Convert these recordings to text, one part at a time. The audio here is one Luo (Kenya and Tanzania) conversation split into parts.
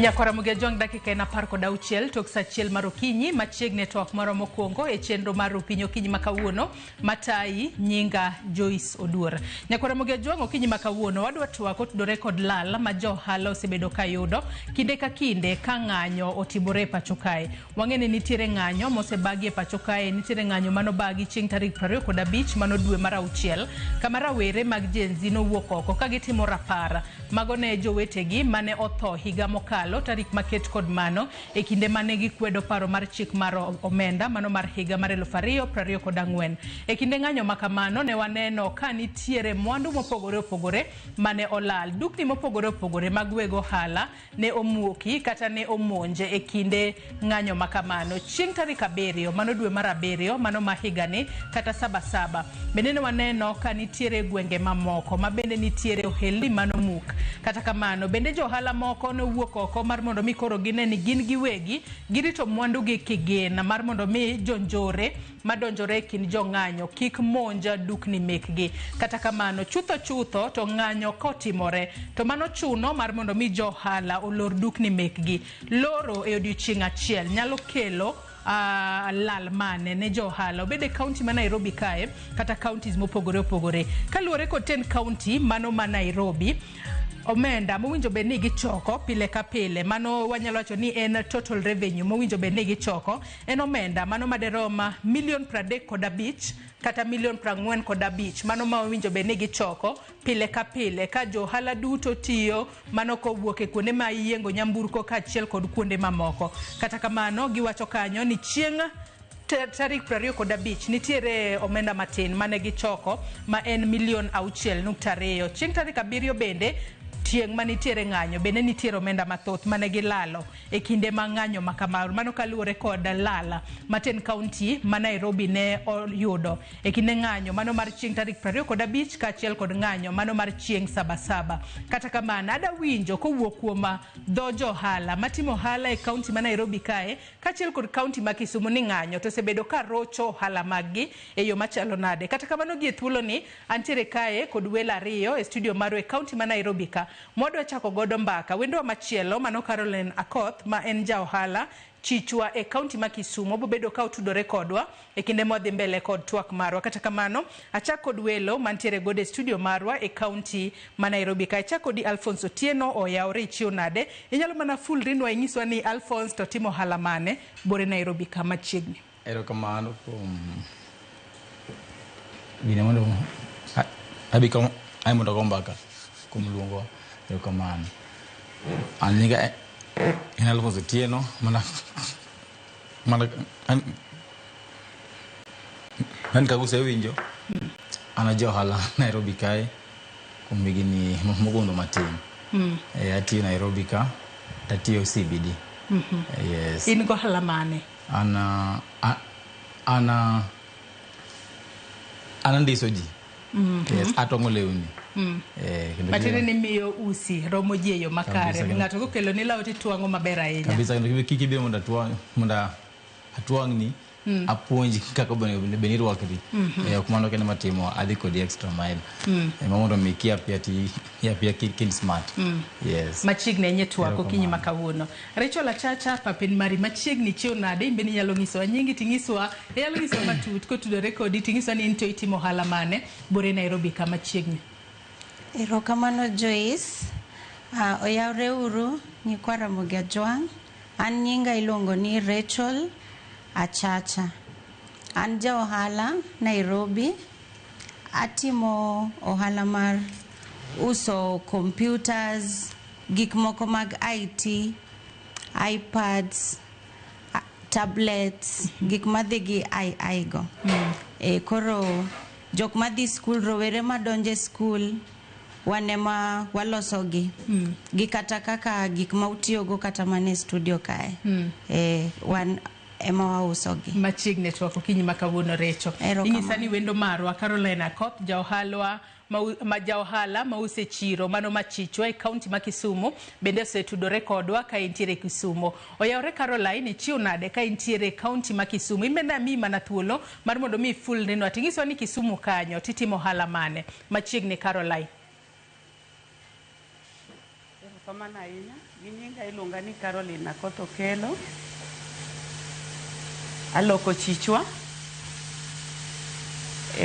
Nyakora Mugejong dakika na parko da uchiel tok sa chiel marokinyi machiegne tok moro mokwongo e chenro mar Opinyo Okinyi makawuono matai nyinga Joyce Oduor. Nyakora Mugejong okinyi makawuono wadwa twako tudore kod lal ma johala osebedo kayudo kinde ka kinde ka ng'anyo otibore pacho kae. Wang'eni nitiere ng'anyo mosebagi e pacho kae, nitiere ng'anyo mano bagi chieng' tarik 25 mano dwe mar auchiel kama rawere mag Gen Z nowuok oko ka gitimo rapar magone jowetegi mane otho higa mokalo tarik maket kod mano e kinde mane gikwedo paro mar chik mar omenda mano mar higa mar 2024. E kinde ng'anyo makamano ne waneno ka nitiere mwandu mopogore opogore mane olal. Dukni mopogore opogore mag wego hala ne omuki kata ne omonje e kinde ng'anyo makamano. Chieng' tarik 7 mano dwe mar 7 mano ma higa ni kata Sabasaba. Bende ne waneno ka nitiere gwenge mamoko ma bende nitiere ohelni mano muk. Kata kamano bende johala moko ne wuok oko mar mondo mi koro gine ni gin giwegi girito mwandu gi kigena mar mondo mi jonjore madonjore kin jong'anyo kik monja dukni mekgi. Kata kamano chutho to ng'anyo kotimore to mano chuno mar mondo mi johala olor dukni mekgi. Loro e odiochieng' achiel nyalo kelo lal mane ne johala obede county ma Nairobi kae kata counties mopogore opogore. Kaluwore kod 10 county mano ma Nairobi, omenda mowinjo bed ni gichoko pile ka pile mano wanyalo wacho ni en total revenue mowinjo bed ni gichoko en omenda mano maderoma $35,000 kata $45,000 mano ma owinjo bed ni gichoko pile ka pile ka johala duto tiyo mano kowuok e kuonde ma yiengo nyamburko kaachiel kod kuonde mamoko. Kata kamano giwacho kanyo ni chieng' tarik 25 nitiere omenda matin mane gichoko ma en $6.2. Chieng' tarik 7 bende tieng' manitiere ng'anyo bende nitiere omenda mathoth mane gilalo e kinde ma ng'anyo makamano mano kaluwore kod lala maten county ma Nairobi ne oyudo e kinde ng'anyo mano mar chieng' tarik 25 kaachiel kod ng'anyo mano mar chieng' Sabasaba. Kata kamano ada winjo kowuok kuom dho johala matimo hala e county ma Nairobi kae kaachiel kod county ma Kisumu ni ng'anyo to osebedo ka rocho hala maggi e yo machalo nade. Kata kamano gie thuolo ni antiere kae kod welo ariyo e studio mar e county ma Nairobi ka modwa chako godo mbaka. Wendo machielo mano Caroline Akoth ma en ja ohala chichwa e county ma Kisumu bobedo ka otudore kodwa e kinde modhi mbele kod twak marwa. Kata kamano achak kod welo mantiere godo e studio marwa e county ma Nairobi ka achak kod Alphonse Otieno oyawre ichio nade. Inyalo mana full rinwa inyiswa ni Alphonse to timo hala mane bore Nairobi ka machiegni. Erokamano bine mondo abiko ai mondo gombaka kumluongo. Erokamano an nyinga en Alphonse Otieno mana an ka usewinjo ana johala Nairobi kae kuom higni mogundho matin. Atiyo Nairobi ka tatiyo CBD. Yes. In go hala mane? Ana ndiso ji. Yes, atongo lewni. Matene ni miyo usi romo jeyo makare ng'ato kokelo ni law titwango maber ahinya kabisa kendo kikibe monda atwangni apuonji kaka beni rwakri kumano kende matimo adhi kod extra mile mondo mikia pia kin smart. Yes, machiegni nye twako kinyi makawuono. Rachel Achacha papin mari machiegni chio nade imbe ni nyalo nyiso nyingi tingiswa nyalo nyiso matut kotudore kodi tingiswa ni into itimo hala mane bore Nairobi kama chiegni. Erokamano Joyce, oyawre uru Nyakora Mugejong. An nyinga iluongo ni Rachel Achacha. An ja ohala Nairobi. Atimo ohala mar uso computers, gik moko mag IT, iPads, tablets, gik madhi gi AI go. Koro jok madhi school, rowere madonje school wanema walosogi gikata kaka gik mautiyogo kata mane studio kae wan ema wausogi machiegni twako kinyi makawuono Recho. Inyisani wendo marwa Caroline Akoth ja ohala mause chiro mano machichwa e county ma Kisumu bende osetudore kodwa ka intiere Kisumu. Oyawre Caroline ichio nade ka intiere county ma Kisumu imena mi mana thuolo mar mondo mi full neno atingiswa ni Kisumu kanyo titimo hala mane machiegni Caroline. Erokamano ahinya. Nyinga iluonga ni Caroline Akoth Okelo. Aloko chichwa.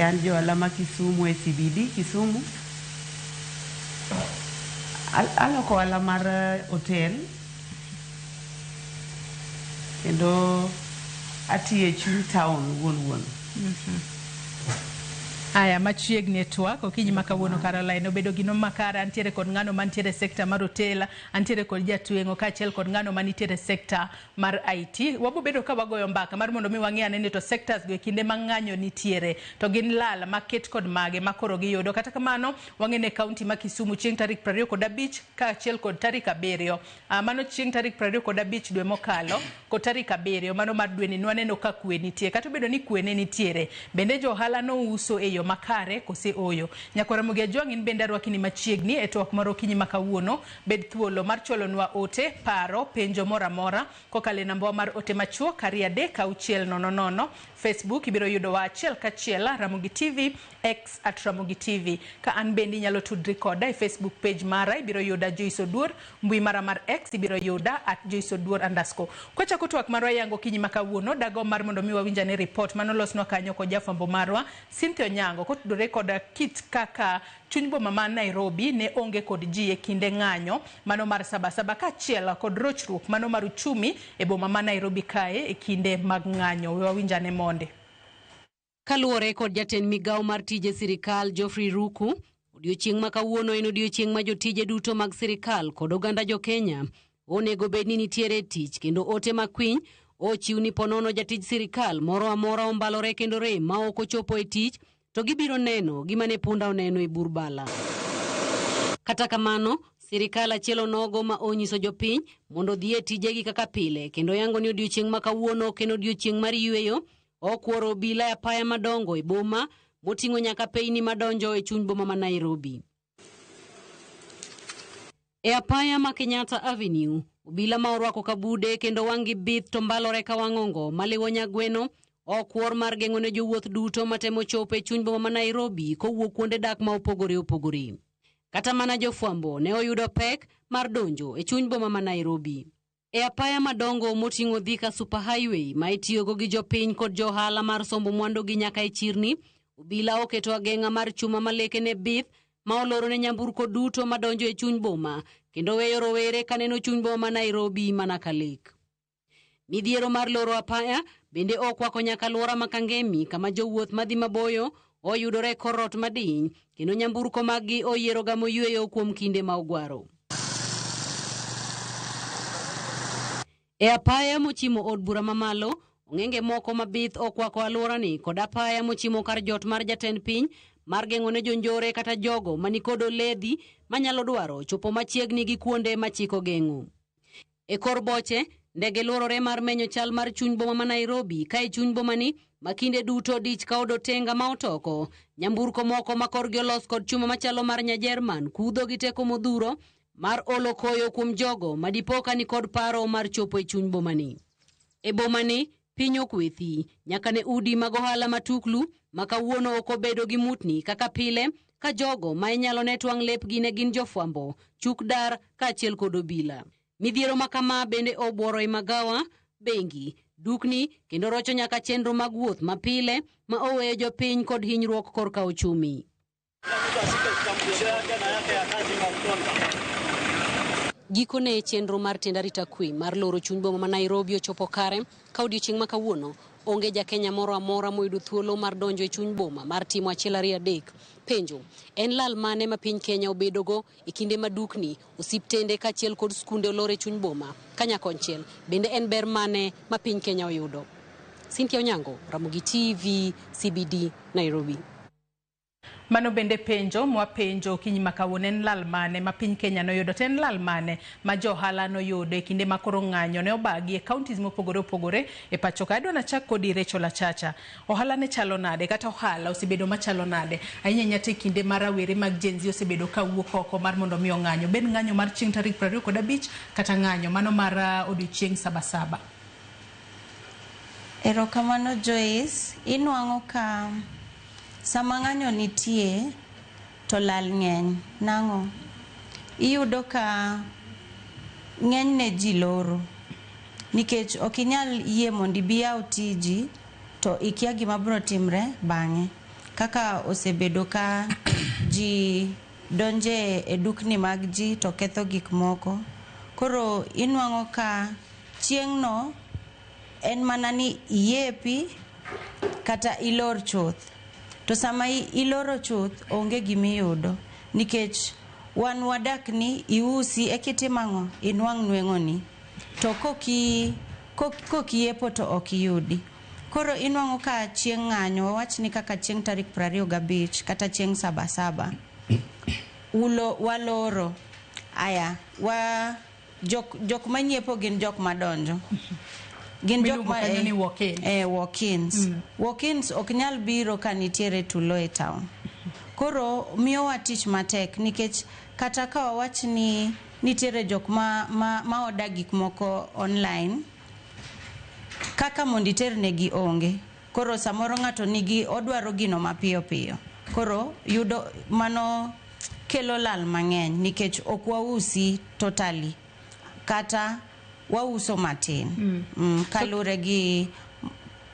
An johala ma Kisumu e CBD Kisumu. Aloko ohala mar hotel. Kendo atiyo e chuny town wuon. Aya machiegni twak okinyi makawuono Caroline obedo gino makara antiere kod ngano mantiere sekta mar hotel, antiere kod jatwengo kaachiel kod ngano manitiere sekta mar IT. Wabo bedo ka wagoyo mbaka mar mondo mi wang'e anene to sectors go kinde mang'anyo nitiere to gin lal maket kod mage makoro giyudo. Kata kamano wang'e ne kaunti ma Kisumu chieng' tarik 25 kaachiel kod tarik 7. Mano chieng' tarik 25 dwe mokalo kod tarik 7 mano mar dwe ni waneno ka kwe nitie. Kata bedo ni kwe ne nitiere bende jo ohala no uso e yo makare kose oyo. Nyakora Mugia Jwang' bende arwakini machiegni e twak moro okinyi makawuono. Bed thuolo mar chwalonwa ote, paro, penjo mora mora kokale namba mar ote machuok 33600. Facebook ibiro yudo wa achiel kachiel Ramogi TV, X @Ramogi TV. Ka an bendi nyalo tudri koda e Facebook page mara ibiro yuda Joyce Oduor, mbui mara mar X ibiro yuda @JoyceOduor_. Kwacha kutwak marwa yango kinyi makawuono dago mar mondo mi wawinjane report manolosnwa kanyo ko jafwambo marwa Cynthia Onyango kotudore koda kit kaka chuny boma ma Nairobi ne onge kod ji e kinde ng'anyo mano mar Sabasaba kaachiel kod rochruok mano mar uchumi e boma ma Nairobi kae e kinde mag ng'anyo. Wawinjane monde. Kaluwore kod jatend migawo mar tije sirikal Geoffrey Ruku, odiochieng' ma kawuono en odiochieng' ma jotije duto mag sirikal kod oganda jo Kenya onego bed ni nitiere tich kendo ote makwiny ochiw ni ponono jatij sirikal moro amora ombalore kendo rem ma ok ochopo e tich to gibiro neno gima ne punda oneno e Burbala. Kata kamano, sirikal achiel onogo ma onyiso jopiny mondo dhi e tijegi kaka pile kendo yango ni odiochieng' ma kawuono kendo odiochieng' mar yweyo okworo obila e apaya madongo e boma moting'o nyaka peini madonjo e chuny boma ma Nairobi. E apaya ma Kenyatta Avenue, obila ma orwako kabude kendo wang'i bith to mbalore ka wang'ongo maliwo nyagweno okwor mar geng'o ne jowuoth duto matemo chopo e chuny boma ma Nairobi kowuok kuonde dak ma opogore opogore. Kata mana jofwambo ne oyudo pek mar donjo e chuny boma ma Nairobi. E apaya madongo moting'o Thika Super Highway ma itiyogo gi jopiny kod johala mar sombo mwandu gi nyaka e chirni, obila oketo ageng'a mar chuma maleke ne bith ma oloro ne nyamburko duto madonjo e chuny boma kendo weyo rowere kaneno chuny boma ma Nairobi mana kalek. Midhiero mar loro apaya bende okwako nyaka alwora ma Kangemi kama jowuoth madhi maboyo oyudore korot madiny kendo nyamburko maggi oyiero ga moyweyo kuom kinde ma ogwaro. E apaya mochimo od bura mamalo, ong'enge moko mabith okwako alworani kod apaya mochimo kar jot mar jatend piny mar geng'o ne jonjore kata jogo manikod oledhi manyalo dwaro chopo machiegni gi kuonde machiko geng'o. E kor boche, ndege luorore mar menyo chal mar chuny boma ma Nairobi ka e chuny boma ni makinde duto dich ka odotenga ma otoko, nyamburko moko ma korgi olos kod chuma machalo mar nya Jerman kudho gi teko modhuro mar olo koyo kuom jogo madipoka ni kod paro mar chopo e chuny boma ni. E boma ni, piny okwethi, nyaka ne udi mag ohala matuklu makawuono ok obedo gi mutni kaka pile ka jogo ma inyalo ne twang' lepgi ne gin jofwambo, chuk dar kaachiel kod obila. Midhiero makama bende obuoro e magawa, bengi, dukni kendo rocho nyaka chenro mag wuoth mapile ma oweyo jopiny kod hinyruok korka ochumi. Gikone chenro mar tenda rita kwe mar loro chuny boma ma Nairobi ochopo kare ka odiochieng' ma kawuono onge ja Kenya moro amora moyudo thuolo mar donjo e chuny boma mar timo 1 2 3. Penjo, en lal mane ma piny Kenya obedogo e kinde madukni, osiptende kaachiel kod skunde olore e chuny boma kanya konchiel bende en ber mane ma piny Kenya oyudo? Cynthia Onyango, Ramogi TV, CBD, Nairobi. Mano bende penjo mwapenjo kinyi makawuono en lal mane ma piny Kenya noyudo, to en lal mane ma johala noyudo e kinde makoro ng'anyo ne obagi e counties mopogore opogore e pacho ka. Adwa nachak kodi Rachel Achacha. Ohala ne chalo nade kata ohala osebedo machalo nade ahinya nyate kinde mar rawere mag Gen Z osebedo ka wuok oko mar mondo mi ng'anyo, ben ng'anyo mar chieng' tarik 25 kata ng'anyo mano mar odiochieng' Sabasaba. Erokamano Joyce, inwang'o ka sama ng'anyo nitie to lal ng'eny. Nang'o? Iyudo ka ng'enyne ji loro nikech ok inyal yie mondo ibi yaw tiji to ikia gima biro timre bang'e, kaka osebedo ka ji donje e dukni mag ji to ketho gik moko. Koro inwang'o ka chieng'no en mana ni iyepi kata ilor chuth. To sama iloro chuth onge gimiyudo nikech wan wadak ni iusi ekitimang'o inwang' nweng'oni to kokiyepo to ok iyudi. Koro inwang'o ka chieng' ng'anyo, wawach ni kaka chieng' tarik 25 kata chieng' Sabasaba waloro aya jok manyiepo gin jok madonjo, gin jok ma walk-ins. Walk-ins ok nyal biro ka nitiere tulo e town. Koro miyowa tich matek nikech kata ka wawach ni nitiere jok ma oda gik moko online, kaka mondo iternegi onge. Koro samoro ng'ato odwaro gino mapiyo piyo, koro yudo mano kelo lal mang'eny nikech ok wausi totally kata wauso matin. Kalure gi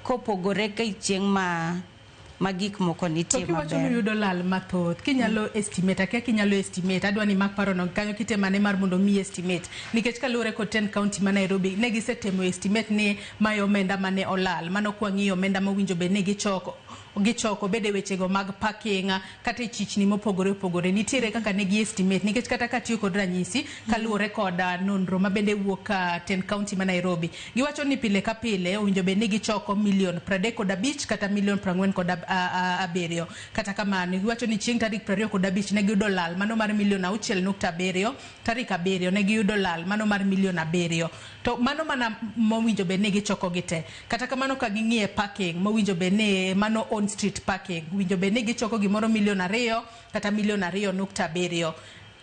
kopogore gi chieng' ma gik moko nitie maber. To kiwacho ni yudo lal mathoth, kinyalo estimate, akia kinyalo estimate, adwa ni mak paro no kanyo kitemane mar mondo mi estimate, nikech kalure ko 10 county ma Nairobi ne gisetemo estimate ni mayo omenda mane olal, mano kwang'iyo omenda mowinjo bed ni gichoko bede wechego mag parking kata chichni mopogore opogore, nitiere kaka ne gi estimate nikech kata katiyo kod ranyisi kalure kod nonro ma bende wuok 10 county ma Nairobi, giwacho ni pile ka pile owinjo bed ni gichoko milion 35 kata milion 47, kata kamano giwacho ni chieng' tarik 25 ne giyudo lal mano mar milion 6.7, tarik 7 ne giyudo lal mano mar milion 7. To mano mana mowinjo bed ni gichoko gite. Kata kamano ka ging'iye parking mowinjo bed ni mano on street parking, winjo bed ni gichoko gimoro milion 2 kata milion 2.7.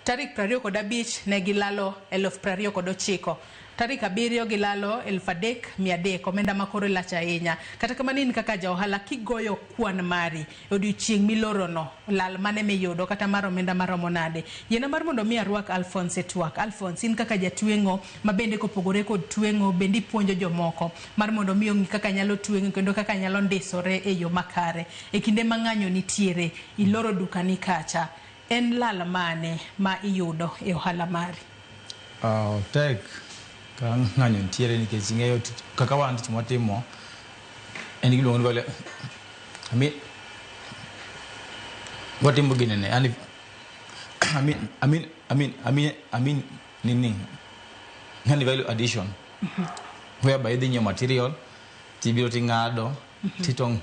Tarik 25 ne gilalo 29,000. Tarik 7 gilalo 3,300, omenda makoro lach ahinya. Kata kamano in kaka ja ohala kigoyo kwan mari odiochieng' milorono lal mane miyudo kata mar omenda maromo nade. Yiena mar mondo mi arwak Alphonse e twak. Alphonse, in kaka jatweng'o ma bende kopogore kod tweng'o bende ipuonjo jomoko mar mondo mi ong'i kaka nyalo tweng'o kendo kaka nyalo ndisore e yo makare. E kinde ma ng'anyo nitiere, iloro dukani kacha, en lal mane ma iyudo e ohala mari? Tek ka ng'anyo nitiere nikech ing'eyo kaka wan tich mwatimo en giluongo ni watimo ginene nini ng'ani value addition whereby idhi nyiewo material tibiro ting'ado titong'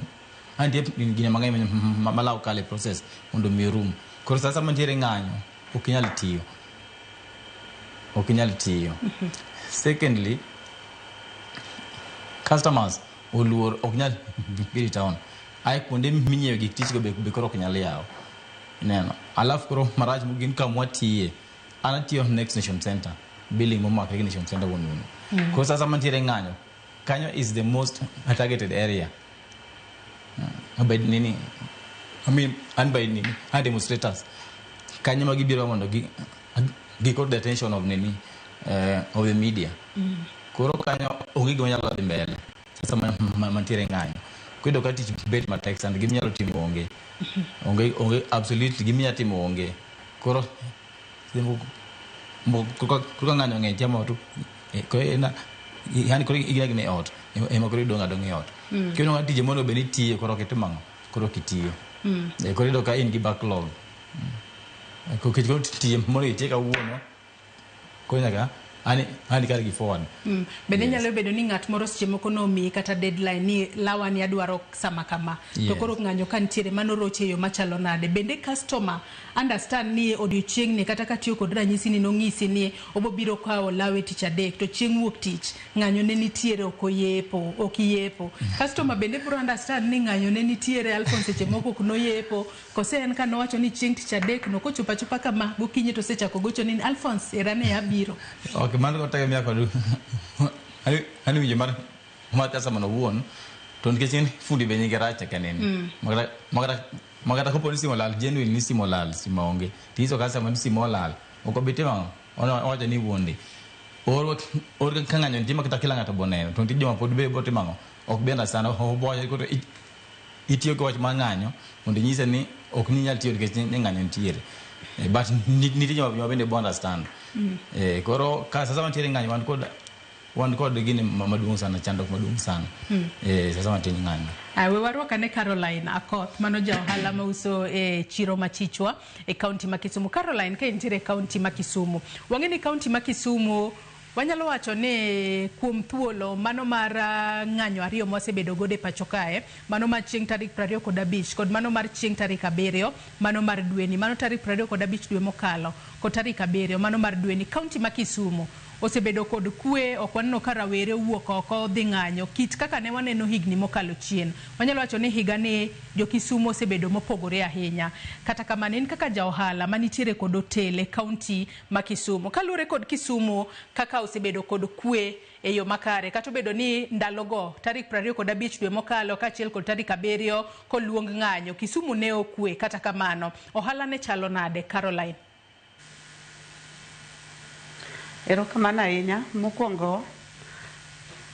antie gine mang'eny malaw kale process mondo mi rum. Koro sasa mantiere ng'anyo ok inyal tiyo. Secondly, customers oluor ok nyal biro town. Ai kuonde minyiewo gik tich go be koro ok nyal yawo. Neno. Alafu koro marach mugin kamwa tiye. Anatiyo Next Nation Center. Billing moma Next Nation Center wonu. Koro sasa mantiere ng'anyo. Kanyo is the most targeted area. By nini? And demonstrators. Kanyo magibiro mondo got the attention of the media. Koro kanyo onge gima nyalo dhi mbele. Sasa mantiere ng'anyo. Kwedo ka tich bet matek sand gima nyalo timo onge. Onge absolutely gima nyalo timo onge. Koro koro ng'anyo ng'eny chamo tu. Yani koro igine ot. Ema koro idong' adong' e ot. Kendo ng'ati tije mondo bed ni tiyo koro kitimo koro kitiyo. Koro ido ka in gi backlog. Koro tiye mondo itie kawuono. Koro nyaka ani kar gi forward. Bende nyalo bedo ni ng'at moro seche moko nomi kata deadline ni lawani adwaro sama kama. To koro ng'anyo ka nitiere mano roche yo machalo nade. Bende customer understand ni odiochieng' ni kata katiyo kod ranyisi ni nong'isi ni obobiro kawo lawe tich adek to chieng' wuok tich ng'anyo ne nitiere ok iyepo. Customer bende biro understand ni ng'anyo ne nitiere Alphonse seche moko ok noyepo. Kose en ka nowacho ni chieng' tich adek no kochopa kama gokinyi to sechako gocho ni Alphonse erane abiro. Okay, mano ko tayo miya kodu. Ani winjo mar customer no wuon to nikech en fundi be nyinge rach kanene. Magata kopo ni simo lal, genuine ni simo lal, simo onge. Tiso customer ni simo lal. Oko bete ma owacho ni wuonde. or ka ng'anyo nitie ma kata kila ng'ato boneno to nitie joma pod be botimo ang'o ok be understand oboyo koro itiyo gi wach mar ng'anyo mondo inyise ni ok ni nyal tiyo nikech ni ng'anyo nitiere but nitie joma bende bo understand koro ka sasa mantiere ng'anyo wan kod gini maduong' sana chandruok maduong' sana sasa mantiere ng'anyo. We warwakane Caroline Akoth, mano ja ohala mauso e chiro machichwa e kaunti ma Kisumu. Caroline, ka intiere e kaunti ma Kisumu, wang'e ni kaunti ma Kisumu wanyalo wacho ni kuom thuolo mano mar ng'anyo ariyo mosebedo godo e pacho kae, mano mar chieng' tarik 25 kod mano mar chieng' tarik 7, mano mar dweni, mano tarik 25 dwe mokalo kod tarik 7 mano mar dweni, kaunti ma Kisumu osebedo kod kwe, ok waneno ka rawere wuok oko dhi ng'anyo kit kaka ne waneno higni mokalo chien. Wanyalo wacho ni higa ni jo Kisumu osebedo mopogore ahinya. Kata kamano in kaka ja ohala manitiere kod hotel e kaunti ma Kisumu, kaluwore kod Kisumu kaka osebedo kod kwe e yo makare, kata obedo ni ndalogo tarik 25 dwe mokalo kaachiel kod tarik 7 koluong ng'anyo, Kisumu ne okwe. Kata kamano ohala ne chalo nade, Caroline? Erokamano ahinya. Mokwongo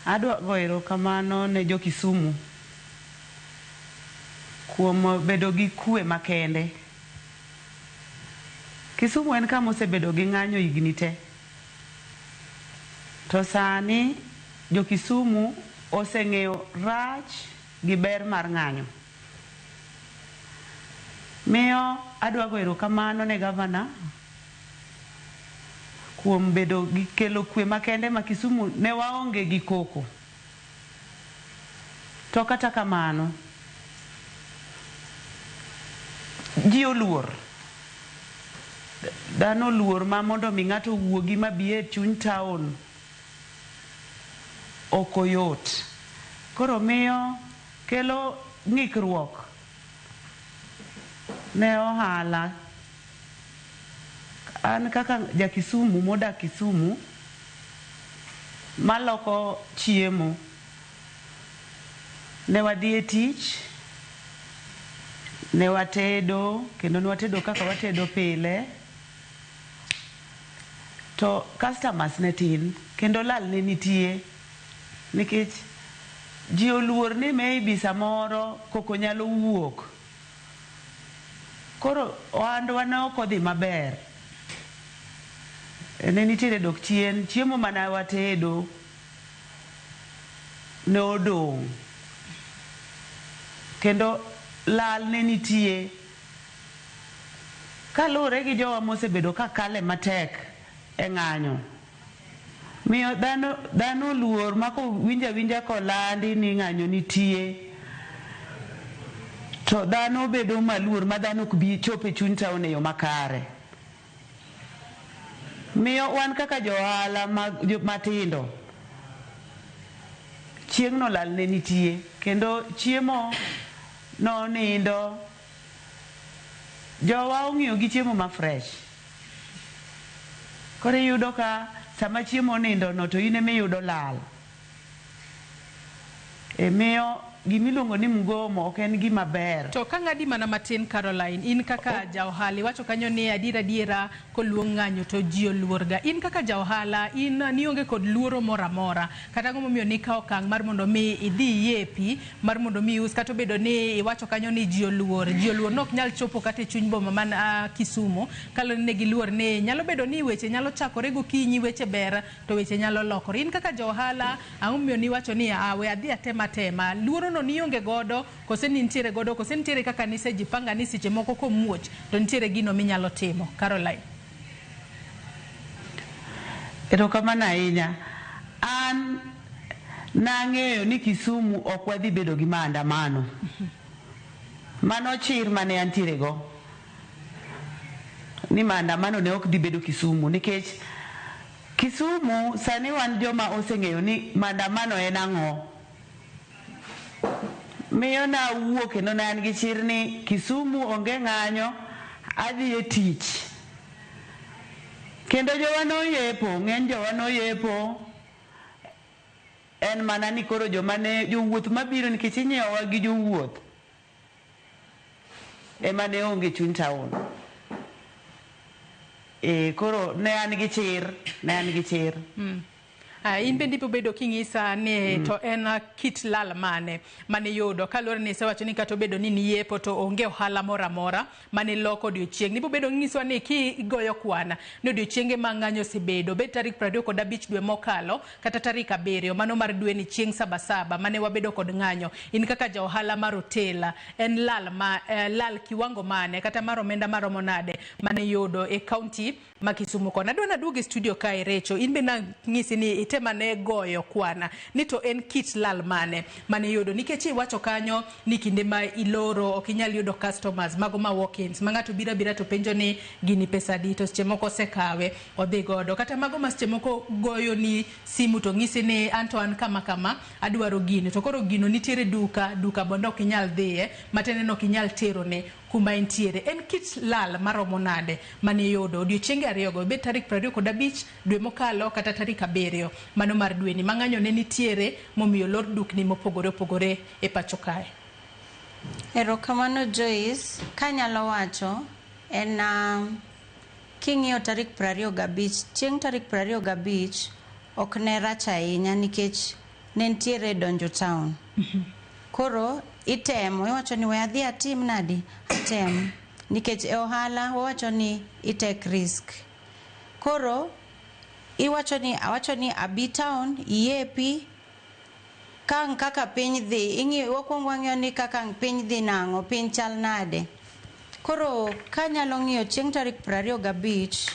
adwa go erokamano ne jo Kisumu kuom bedo gi kwe makende. Kisumu en kama osebedo gi ng'anyo higni te, to sani jo Kisumu oseng'eyo rach gi ber mar ng'anyo. Miyo adwa go erokamano ne gavana kuom bedo gi kelo kwe makende ma Kisumu ne waonge gi koko. To kata kamano ji oluor, dhano oluor ma mondo mi ng'ato wuogi mabi e chuny taon ok oyot. Koro miyo kelo ng'ikruok ne ohala. An kaka ja Kisumu modak Kisumu maloko chiemo, ne wadhi e tich, ne watedo, kendo ne watedo kaka watedo pile, to customers ne tin kendo lal ne nitie nikech ji oluor ni maybe samoro koko nyalo wuok. Koro ohandwa ne ok odhi maber. Ne nitiere dok chien, chiemo mana watedo ne odong' kendo lal ne nitie. Kaluwore gi jowa mosebedo ka kale matek e ng'anyo, miyo dhano luor ma winja kolandi ni ng'anyo nitie, to dhano bedo maluor ma dhano ok bi chope chuny taon e yo makare. Miyo wan kaka jo ohala matindo, chieng' no lal ne nitie kendo chiemo no nindo, jowa ong'iyo gi chiemo ma fresh. Koro iyudo ka sama chiemo nindo no to in ema iyudo lal. Miyo gimiluongo ni mgomo ok en gima ber. To ka ng'adi mana matin, Caroline, in kaka ja ohala iwacho kanyo ni adiera koluong ng'anyo to ji oluor ga. In kaka ja ohala nionge kod luoro moro amora, kata ang'o momiyo nikawo okang' mar mondo mi idhi yepi mar mondo mi us, kata obedo ni iwacho kanyo ni ji oluor nok nyal chopo kata e chuny boma man Kisumu, kaloni ne giluor ni nyalo bedo ni weche nyalo chakore gokinyi, weche ber to weche nyalo lokore. In kaka ja ohala ang'o momiyo niwacho ni we adhi atema luoro no nionge godo, kose nitiere godo, kose nitiere kaka nisejipanga ni seche moko komuoch to nitiere gino minyalo timo, Caroline? Erokamano ahinya. An nang'eyo ni Kisumu ok wadhi bedo gi maandamano. Mano chir mane antiere go ni maandamano ne ok dhi bedo Kisumu, nikech Kisumu sani wan joma oseng'eyo ni maandamano en ang'o. Miyo na wuok kendo ne an gi chir ni Kisumu onge ng'anyo, adhi e tich. Kendo jowa noyepo, ng'eny jowa noyepo. En mana ni koro jowuoth mabiro nikech inyiewowa gi jowuoth ema ne onge chuny taon. koro ne an gi chir in bende ipo bedo king'isa ni to en kit lal mane yudo kaluwore ni isewacho ni kata obedo ni niyepo to onge ohala moro amora mane loko odiochieng' nipo bedo ng'iswa ni kigoyo kwana ni odiochienge ma ng'anyo osebedo bet tarik 25 dwe mokalo kata tarik 7 mano mar dwe ni chieng' sabasaba mane wabedo kod ng'anyo in kaka ja ohala mar hotela en lal kiwango mane kata mar omenda maromo nade mane yudo e kaunti ma Kisumu kono. Adwa naduogo e studio kae Recho, in be nang'isi ni itema ne goyo kwana ni to en kit lal mane yudo nikech iwacho kanyo ni kinde ma iloro ok inyal yudo customers mago ma walk-ins ma ng'ato bira to penjo ni gini pesa di to seche moko sekawe odhi godo kata mago ma seche moko goyo ni simu to ng'isi ni anto an kama adwaro gino to koro gino nitiere duka bondo ok inyal dhiye matene no ok inyal tero ne kuma entiere. En kit lal maromo nade mane yudo odiochienge ariyogo bet tarik 25 dwe mokalo kata tarik 7 mano mar dwe ni mang'anyo ne nitiere momiyo lor dukni mopogore e pacho kae. Erokamano Joyce, kanyalo wacho en king'iyo tarik 25 chieng' tarik 25 ok ne rach ahinya nikech ne nitiere donjo town. Koro itemo iwacho ni we adhi atim nadi atem nikech e ohala wawacho ni take risk. Koro awacho ni abi town yepi kaka piny dhi wakwongo wang'iyo ni kaka piny dhi nang'o piny chal nade. Koro kanyalo ng'iyo chieng' tarik 25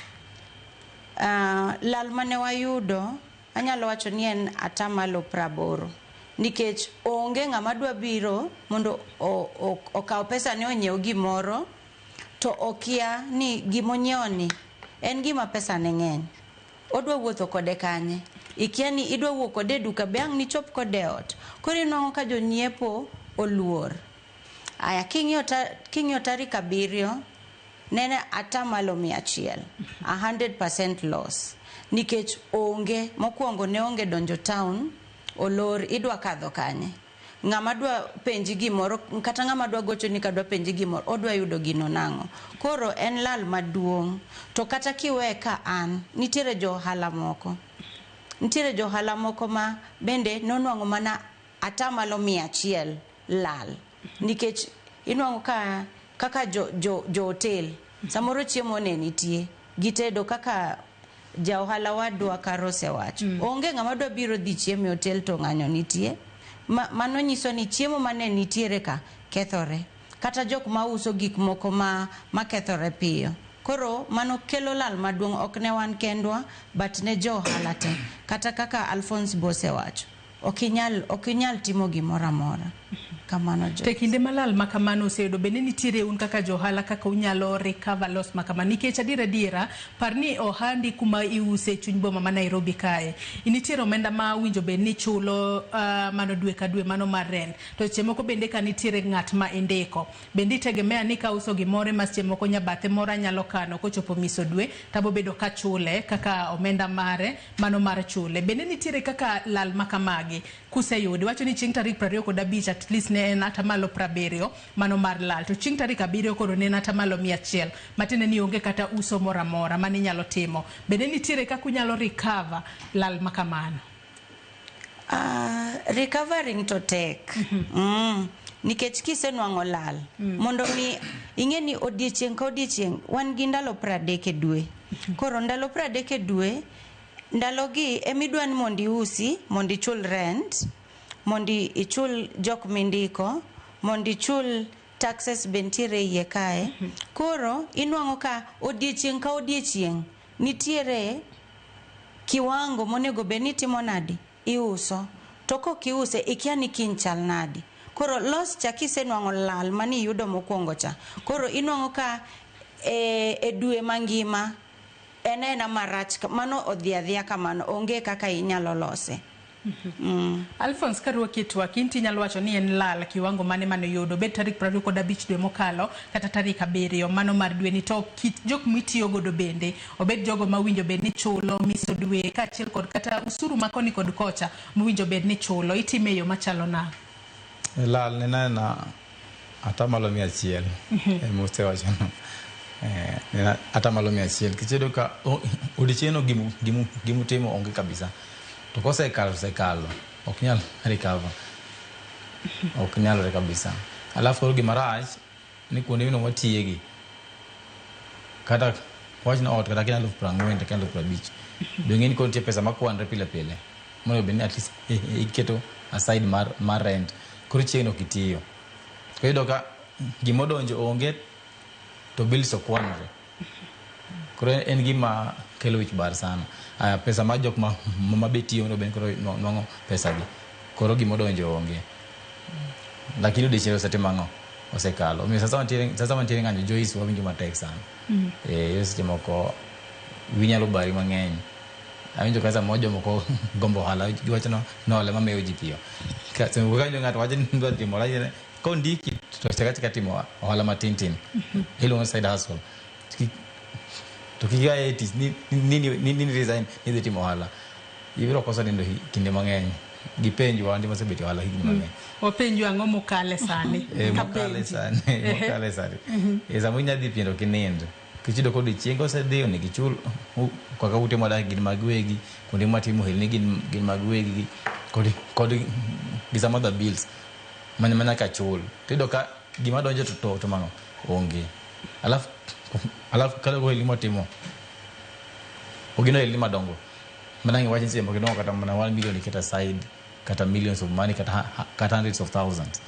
lal mane wayudo anyalo wacho ni en atamalo 80 nikech onge ng'ama dwa biro mondo okaw pesa ne onyiew gimoro to okia ni gimonyiewo ni en gima pesa ne ng'eny odwa wuotho kode kanye ikia ni idwa wuok kode duka bang' ni chop kode ot koro inwang'o ka jonyiepo oluor. Aya king'iyo tarik 7 nene atamalo 100% loss nikech mokwongo ne onge donjo town olor idwa kadho kanye ng'ama dwa penji gimoro kata ng'ama dwa gocho ni kadwa penji gimoro odwa yudo gino nang'o. Koro en lal maduong' to kata kiwe ka an nitiere jo ohala moko ma bende nonwang'o mana atamalo 100 lal nikech inwang'o kaka jo hotel samoro chiemo ne nitie gitedo kaka ja ohala wadwa Karose wacho onge ng'ama dwa biro dhi chiemo e hotel to ng'anyo nitie mano nyiso ni chiemo mane nitiere ka kethore kata jok ma uso gik moko ma kethore piyo. Koro mano kelo lal maduong' ok ne wan kendwa but ne jo ohala te kata kaka Alphonse Bose wacho ok inyal timo gimoro amora kamano jo. Te kinde malal makamano oseyudo bende nitiere un kaka johala kaka unyalo recover loss makamano nikech adiera parni ohandi kuma iuse chuny boma ma Nairobi kae nitiere omenda ma winjo bende ni chulo mano dwe ka dwe mano mar rent to seche moko bende ka nitiere ng'at ma indiko bende itegemea ni ka uso gimore ma seche moko nyabathe moro nyalo kano kochopo miso dwe tabo bedo ka chule kaka omenda mare mano mar chule bende nitiere kaka lal makamagi kuseyudi wacho ni chieng' tarik 25 at least ne en atamalo 70 mano mar lal to chieng' tarik 7 koro ne en atamalo 100 matene ni onge kata uso moro amora mane nyalo timo bende nitiere kaka unyalo recover lal makamano. Recovering to tek nikech kisenwang'o lal mondo mi ing'e ni odiochieng' ka odiochieng' wan gi ndalo 30 e dwe koro ndalo 30 e dwe ndalogi emidwa ni mondo iusi mondo ichul rent mondo ichul jok mindiko mondo ichul taxes bentiere iye kae. Koro inwang'o ka odiochieng' ka odiochieng' nitiere kiwango monego be ni timo nadi iuso to kokiuse ikia ni kiny chal nadi. Koro loss cha kisenwang'o lal mani yudo mokwongo cha koro inwang'o ka e dwe mangima enena marach mano odhiadhia kamano onge kaka inyalo lose. Alphonse karuoki twaki inti nyalo wacho ni en lal kiwango mane yudo bet tarik 25 dwe mokalo kata tarik 7 mano mar dwe ni to jok mitiyo godo bende obed jogo mawinjo bed ni chulo miso dwe kaachiel kod kata usuru makoni kod kocha mawinjo bed ni chulo itime yo machalo na lal ne na atamalo 100 muste wacho hata malo 100 kichedo ka odicheno gimu timo onge kabisa to kosekalo ok nyal recover ok nyal kabisa. Alafu gimarach ni kuonde mino matiegi kata wachna ot kata kina 40,000 kata 50,000 dongeni kontie pesa makwanre pile moyo beni at least iketo aside mar rent koro chiegno kitiyo ko yudo ka gimodonjo onge to bills okwanre koro en gima kelo wich bar sana. Pesa ma jok ma betiyo no ben koro nwango pesa gi koro gimodonjo onge lakini odichero sete mango osekalo omiyo sasa mantiere ng'anyo Joyce wawinjo matek sana. Seche moko winyalo bari mang'eny awinjo kasa mojo moko gombo hala giwacho no ole mameyo ji piyo kase wuganyo ng'ato wacho ni ndwa timo laje ko ndiki to chaka timo ohala matin iluongo side hustle to kiga etis ni resign ni timo ohala ibiro koso nindo kinde mang'eny gipenjo andi masebeti ohala higni mang'eny openjo ang'o mokale sani mokale sani samunya dhi piendo kinindo kichido kodi chiengo osedhi ni gichul kaka ute modak gin magwegi kuonde matimo helni gin magwegi kod some other bills manya ka chul tido ka gima donjo to mango onge alafu kala go helni matimo ogino helni madongo manangi wajin sema kidongo kata mana 1 million kata side kata millions of money kata hundreds of thousands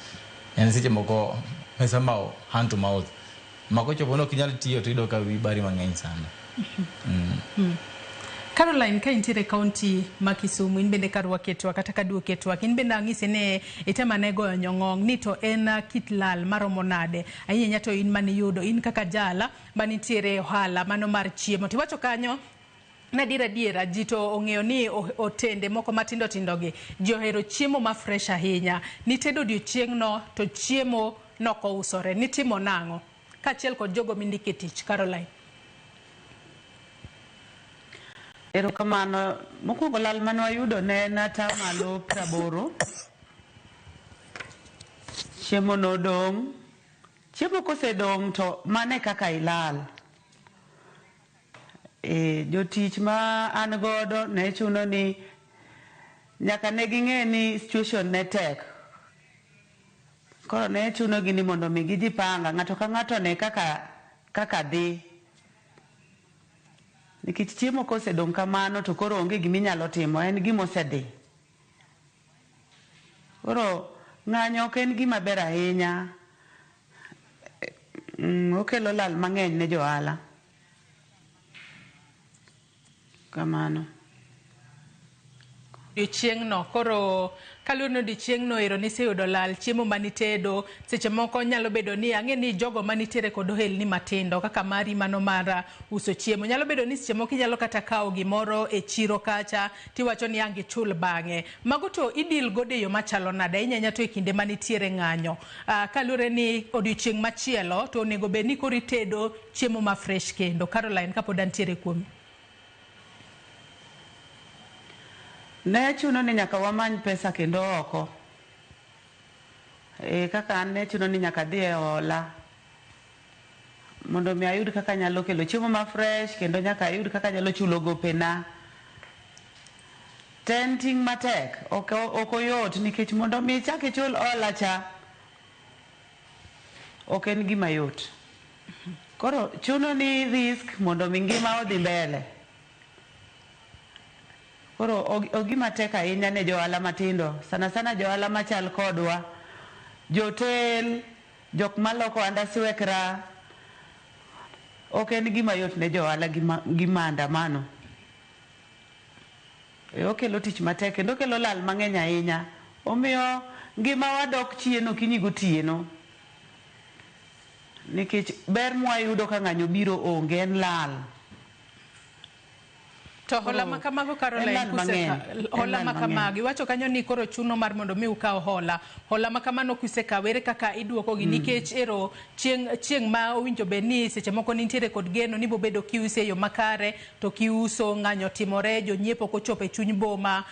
yani siche moko pesa mao hand to mouth makocho bono kinyal tiyo tido ka wibari mang'eny sana. Caroline ka intiere county ma Kisumu in bende karwa ketwa kata kaduo ketwa in bende ang'ise ne itema nego nyong'ong ni to en kitlal maromo nade ahinya to in mani yudo in kaka jala manitiere ohala mano mar chiemo tiwacho kanyo na diera ji to ong'eyo ni otende moko matindo gi ji ohero chiemo ma fresh ahinya ni tedo odiochieng'no to chiemo noko usore ni timo nang'o kachiel kod jogo mindike tich. Caroline. Erokamano mokwongo lal mane wayudo ne nata malo 80 chiemo nodong' chiemo kosedong' to mane kaka ilal jotich ma an godo ne chuno ni nyaka ne ging'e ni situation ne tek koro ne chuno gi ni mondo mi gijipanga ng'ato ka ng'ato ne kaka dhi nikech chiemo kosedong' kamano to koro onge giminyalo timo en gimosedhi koro ng'anyo ok en gima ber ahinya okelo lal mang'eny ne johala kamano odiochieng'no koro kaluno odiochieng'no ero niseyudo lal chiemo manitedo seche moko nyalo bedo ni ang'e ni jogo manitiere kod ohelni matindo kaka mari mano mar uso chiemo nyalo bedo ni seche moko inyalo kata kawo gimoro e chiro kacha tiwacho ni ang' ichul bang'e mago to idil godo e yo machalo nade ahinya to e kinde manitiere ng'anyo kalure ni odiochieng' machielo to onego bed ni koro itedo chiemo ma fresh kendo. Caroline kapod antiere kuomi. Ne chuno ni nyaka wamany pesa kendo oko kaka an ne chuno ni nyaka dhi e hola mondo mi ayud kaka nyalo kelo chiemo ma fresh kendo nyaka ayud kaka nyalo chulo gopena ting matek ok oyot nikech mondo mi chak ichul hola cha ok en gima yot koro chuno ni risk mondo mi ngima odhi mbele koro ogima tek ahinya ne johala matindo sana johala machal kodwa jotel jok maloko andasiwekra ok en gima yot ne johala gi maandamano okelo tich matek kendo okelo lal mang'eny ahinya omiyo ngima wadok chien okinyi gotieno nikech ber mwayudo ka ng'anyo biro onge en lal to hola makamago Caroline hola makamago iwacho kanyo ni koro chuno mar mondo mi ukaw hola makamano kusekawere kaka iduoko gi nikech ero chieng' ma owinjo be ni seche moko nitiere kod geno ni bobedo kiuse yo makare to kiuso ng'anyo timore jonyiepo kochope chuny boma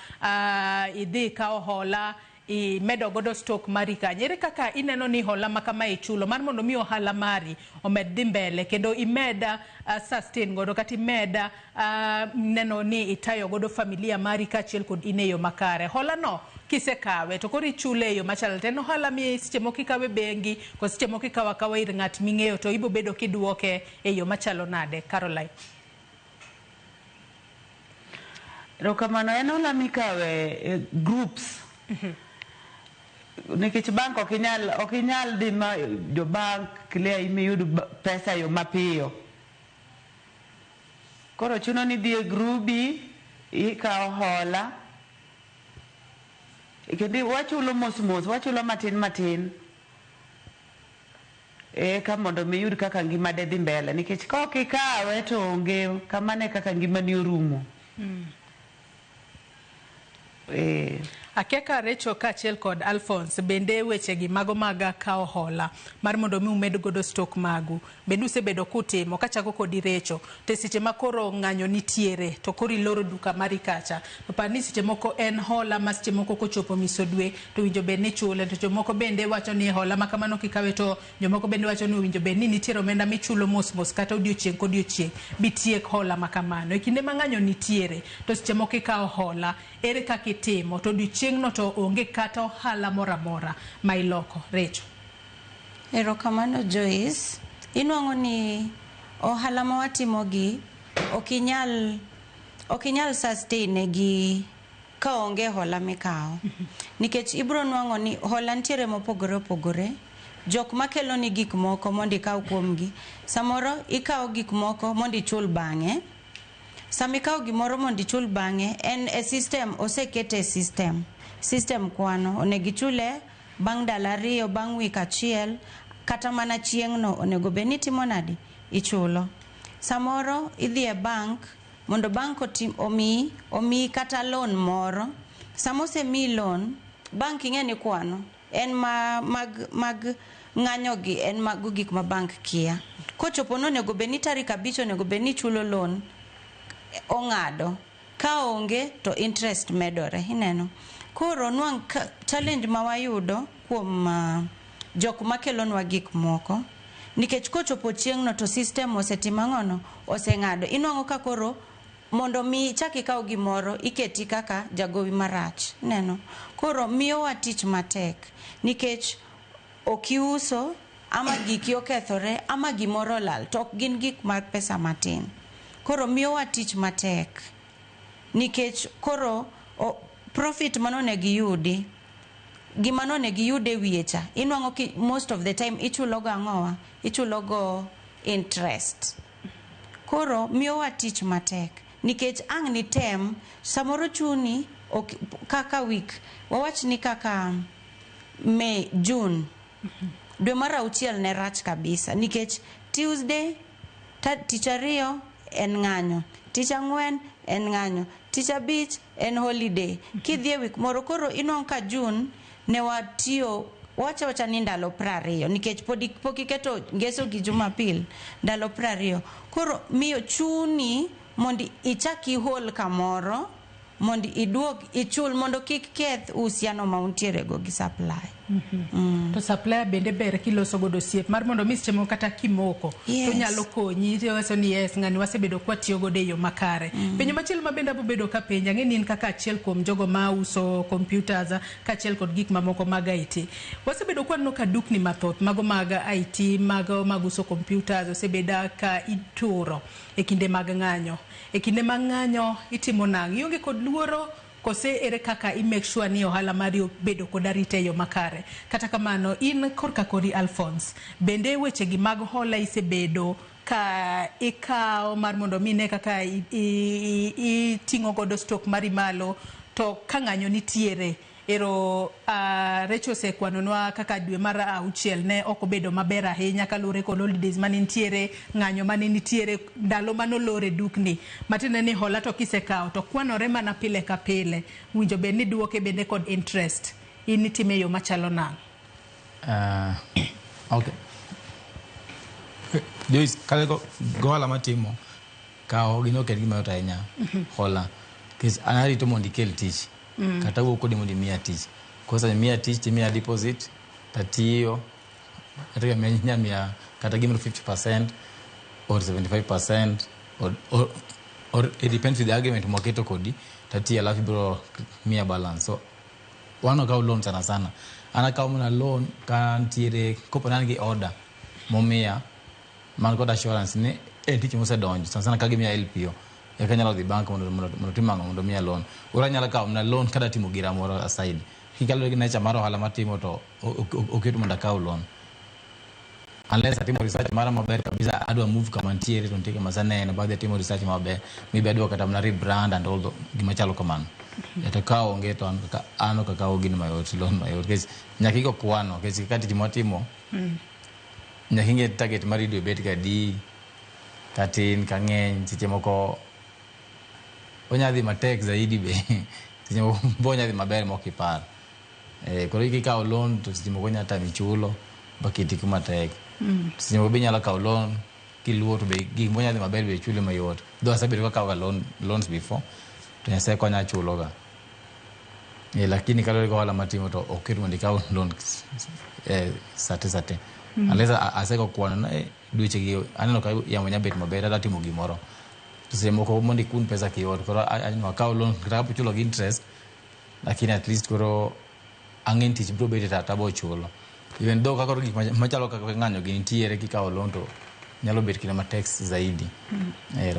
idhi kaw hola i medo godo stock mari kanyo. Ere kaka ineno ni hola ma kama ichulo mar mondo mi ohala mari omed dhi mbele kendo imeda sustain godo kata imeda neno ni itayo godo familia mari kachiel kod ineyo makare. Hola no kisekawe to koro ichule yo machal ten ohala mi seche moko ikawe bengi ko seche moko ikawa kawa ir ng'at ming'eyo to ibo bedo kiduoke e yo machalo nade? Caroline. Rokamano en hola mikawe groups. Nikech bank ok inyal dhi ma jo bank clear imiyud pesa yo mapiyo. Koro chuno ni dhi e grubi ikawo hola kendi wachulo mos wachulo matin ka mondo miyud kaka ngima de dhi mbele nikech ka ok ikawe to onge kamane kaka ngima ni orumo. Akeka Recho kachiel kod Alphonse bende weche gi mago maga kao hola mar mondo mi umed godo stock magu bende usebedo kutimo kachako kod Recho te seche makoro ng'anyo nitiere to koro iloro duka mari kacha to pani seche moko en hola ma seche moko kochopo misodwe to winjo bed ni chule to jomoko bende wacho ni hola ma kamano kikawe to jomoko bende wacho ni winjo bed ni nitiere omenda michulo mos kata odiochieng' kodiochieng' bitiek hola ma kamano e kinde ma ng'anyo nitiere to seche moko ikawo hola ere kaka itimo to odiochieng' no to onge kata ohala moramora ma iloko. Recho. Erokamano Joyce, inwang'o ni ohala ma watimo gi okinyal sustain gi ka onge hola mikao. Nikech ibro nwang'o ni hola ntiere mopogore opogore. Jok makelo ni gik moko mondo ikaw kuomgi. Samoro ikaw gik moko mondo ichul bang'e. Samikaw gimoro mondo ichul bang'e en e system osekete system kwano onego ichule bang' dala ariyo bang' wik achiel kata mana chieng' no onego bed ni timo nadi ichulo. Samoro idhi e bank mondo bank omi kata loan moro. Samose mi loan bank ing'eni kwano en mag ng'anyo gi en mag gik ma bank kia. Kochopo no onego bed ni tarik 5 onego bed ni chulo loan ong'ado ka onge to interest medore ineno. Koro nwang' challenge ma wayudo kuom jok makelonwa gik moko nikech kochopo chieng' no to system osetimo ang'ono oseng'ado inwang'o ka koro mondo mi chak ikaw gimoro iketi kaka jagowi marach neno. Koro miyo wa tich matek nikech okiuso ama giki okethore ama gimoro lal to ok gin gik mar pesa matin. Koro miyo wa tich matek nikech koro profit manone giyudi gimanone giyude wiecha inwang'o ki most of the time ichulo go ang'owa ichulo go interest. Koro miyo wa tich matek nikech ang' ni tem samoro chuni kaka week wawach ni kaka May June dwe mar 6 ne rach kabisa nikech Tuesday tich ariyo en ng'anyo, tich ang'wen en ng'anyo, tich abich en holiday. Kidhie week moro koro inwang'o ka June ne watiyo wacha ni ndalo 20 nikech pok iketo ngeso gi Jumapil ndalo 20. Koro miyo chuni mondi ichaki hol kamoro mondi iduog ichul mondo kik keth usiano ma untiere go gi supply. To supply bende ber kiloso godo siep mar mondo mis chemo kata kimoko to nyalo konyi waso ni ng'ani wasebedo kwa tiyo godo yo makare. Penyo machielo ma bende abobedo ka penja ng'eni in kaka achiel kuom jogo ma uso computers ka achiel kod gik mamoko mag IT. Wasebedo kwa no ka dukni mathoth mago mag IT mago mag uso computers osebeda ka ituro e kinde mag ng'anyo. E kinde mag ng'anyo itimo nang' ionge kod luoro kose ere kaka i make sure ni ohala mari bedo kod arita yo makare. Kata kamano in korka kodi Alphonse bende weche gi mag hola isebedo ka ikaw mar mondo mine kaka iting'o godo stock mari malo to ka ng'anyo nitiere ero Recho sekwanonwa kaka dwe mar 6 ne ok obedo maber ahinya kalure kod holidays mane nitiere ng'anyo mane nitiere ndalo manolore dukni matine ni hola to kisekaw to kwanore mana pile ka pile winjo bed ni duoke bende kod interest in itime yo machalo nang'. Okay. Joyce kalego gohala matimo kao gino ket gima yot ahinya hola kis anarito mondo ikel tich kata wuok kodi mondo imiya tich kosa mia tich mia deposit tatiyo ria mia kata give 50% or 75% or it depends with the argument moketo kodi tatiyo alafu bro mia balance. So one of our loans sana ana kama loan kan tire kopo nangi order momia man got assurance ni tich mo se donjo sana kage mia LPO ya kanyalo di bank mondo timanga mondo mia loan ura nyala ka na loan kada timo gira moro aside hikalo na chamaro hala matimo to oketu manda ka loan unless atimo research mara maber kabisa adwa move kama ntiere to ntike masana na baadhi atimo research maber maybe adwa kata mna rebrand and all the gimachalo kamano yatakao ongeto ano kakao gini mayot loan mayot kes nyakiko kwano kes kati timotimo nyakinge target mari do bet ka di katin kangeny siche moko onyadhi matek zaidi be siche moko bonya dhi maber mokipar koro iki ka loan to siche moko nyata michulo bakiti kuma tek siche moko binyala ka loan kiluo to be gi bonya dhi maber be chulo mayot do asabedo ka loans before to nyase konya chulo ga lakini kalori kwa wala matimo to okiru mandikao loan sate aleza aseko kuona na duche gi aneno ka ya manya bet maber ada timo gimoro tusemo ko mondi kun pesa kiot koro anyo ka loan grapo chulo gi interest lakini at least koro angen tich bro bet ta tabo chulo even though kakoro gi machalo ka nganyo gi ntiere ki ka loan to nyalo bet kina tax zaidi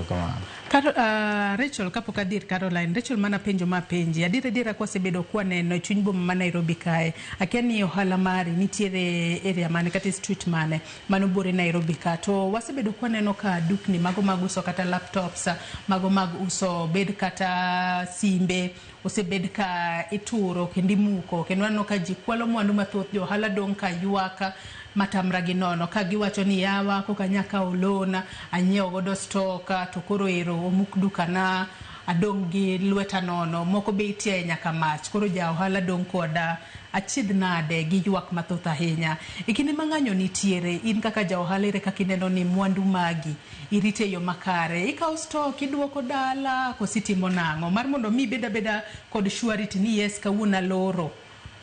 kama Rachel kapo kadir Caroline Rachel mana penjo mapenji adira kwa sebedo kwa neno chuny boma ma Nairobi kae akiani ohala mari nitiere area mane kata street mane manobore Nairobi ka to wasebedo kwa neno ka dukni mago maguso kata laptops mago maguso bed kata simbe osebed ka ituro kendimuko kenwano ka jikwalo mwandu mathoth jo ohala dong ka yuaka matamra gi nono ka giwacho ni yawa ko kanyaka olona anyiewo godo stoka to koro ero omuk dukana adong gi lweta nono moko be itie nyaka mach koro ja ohala dong koda achid nade gi ywak mathoth ahinya ikini manganyo nitiere in kaka ja ohala ire kaka ineno ni mwandu magi irite yo makare ikaw stock idwoko dala ko sitimo nango mar mondo mi beda kod surety ni yes kawuna loro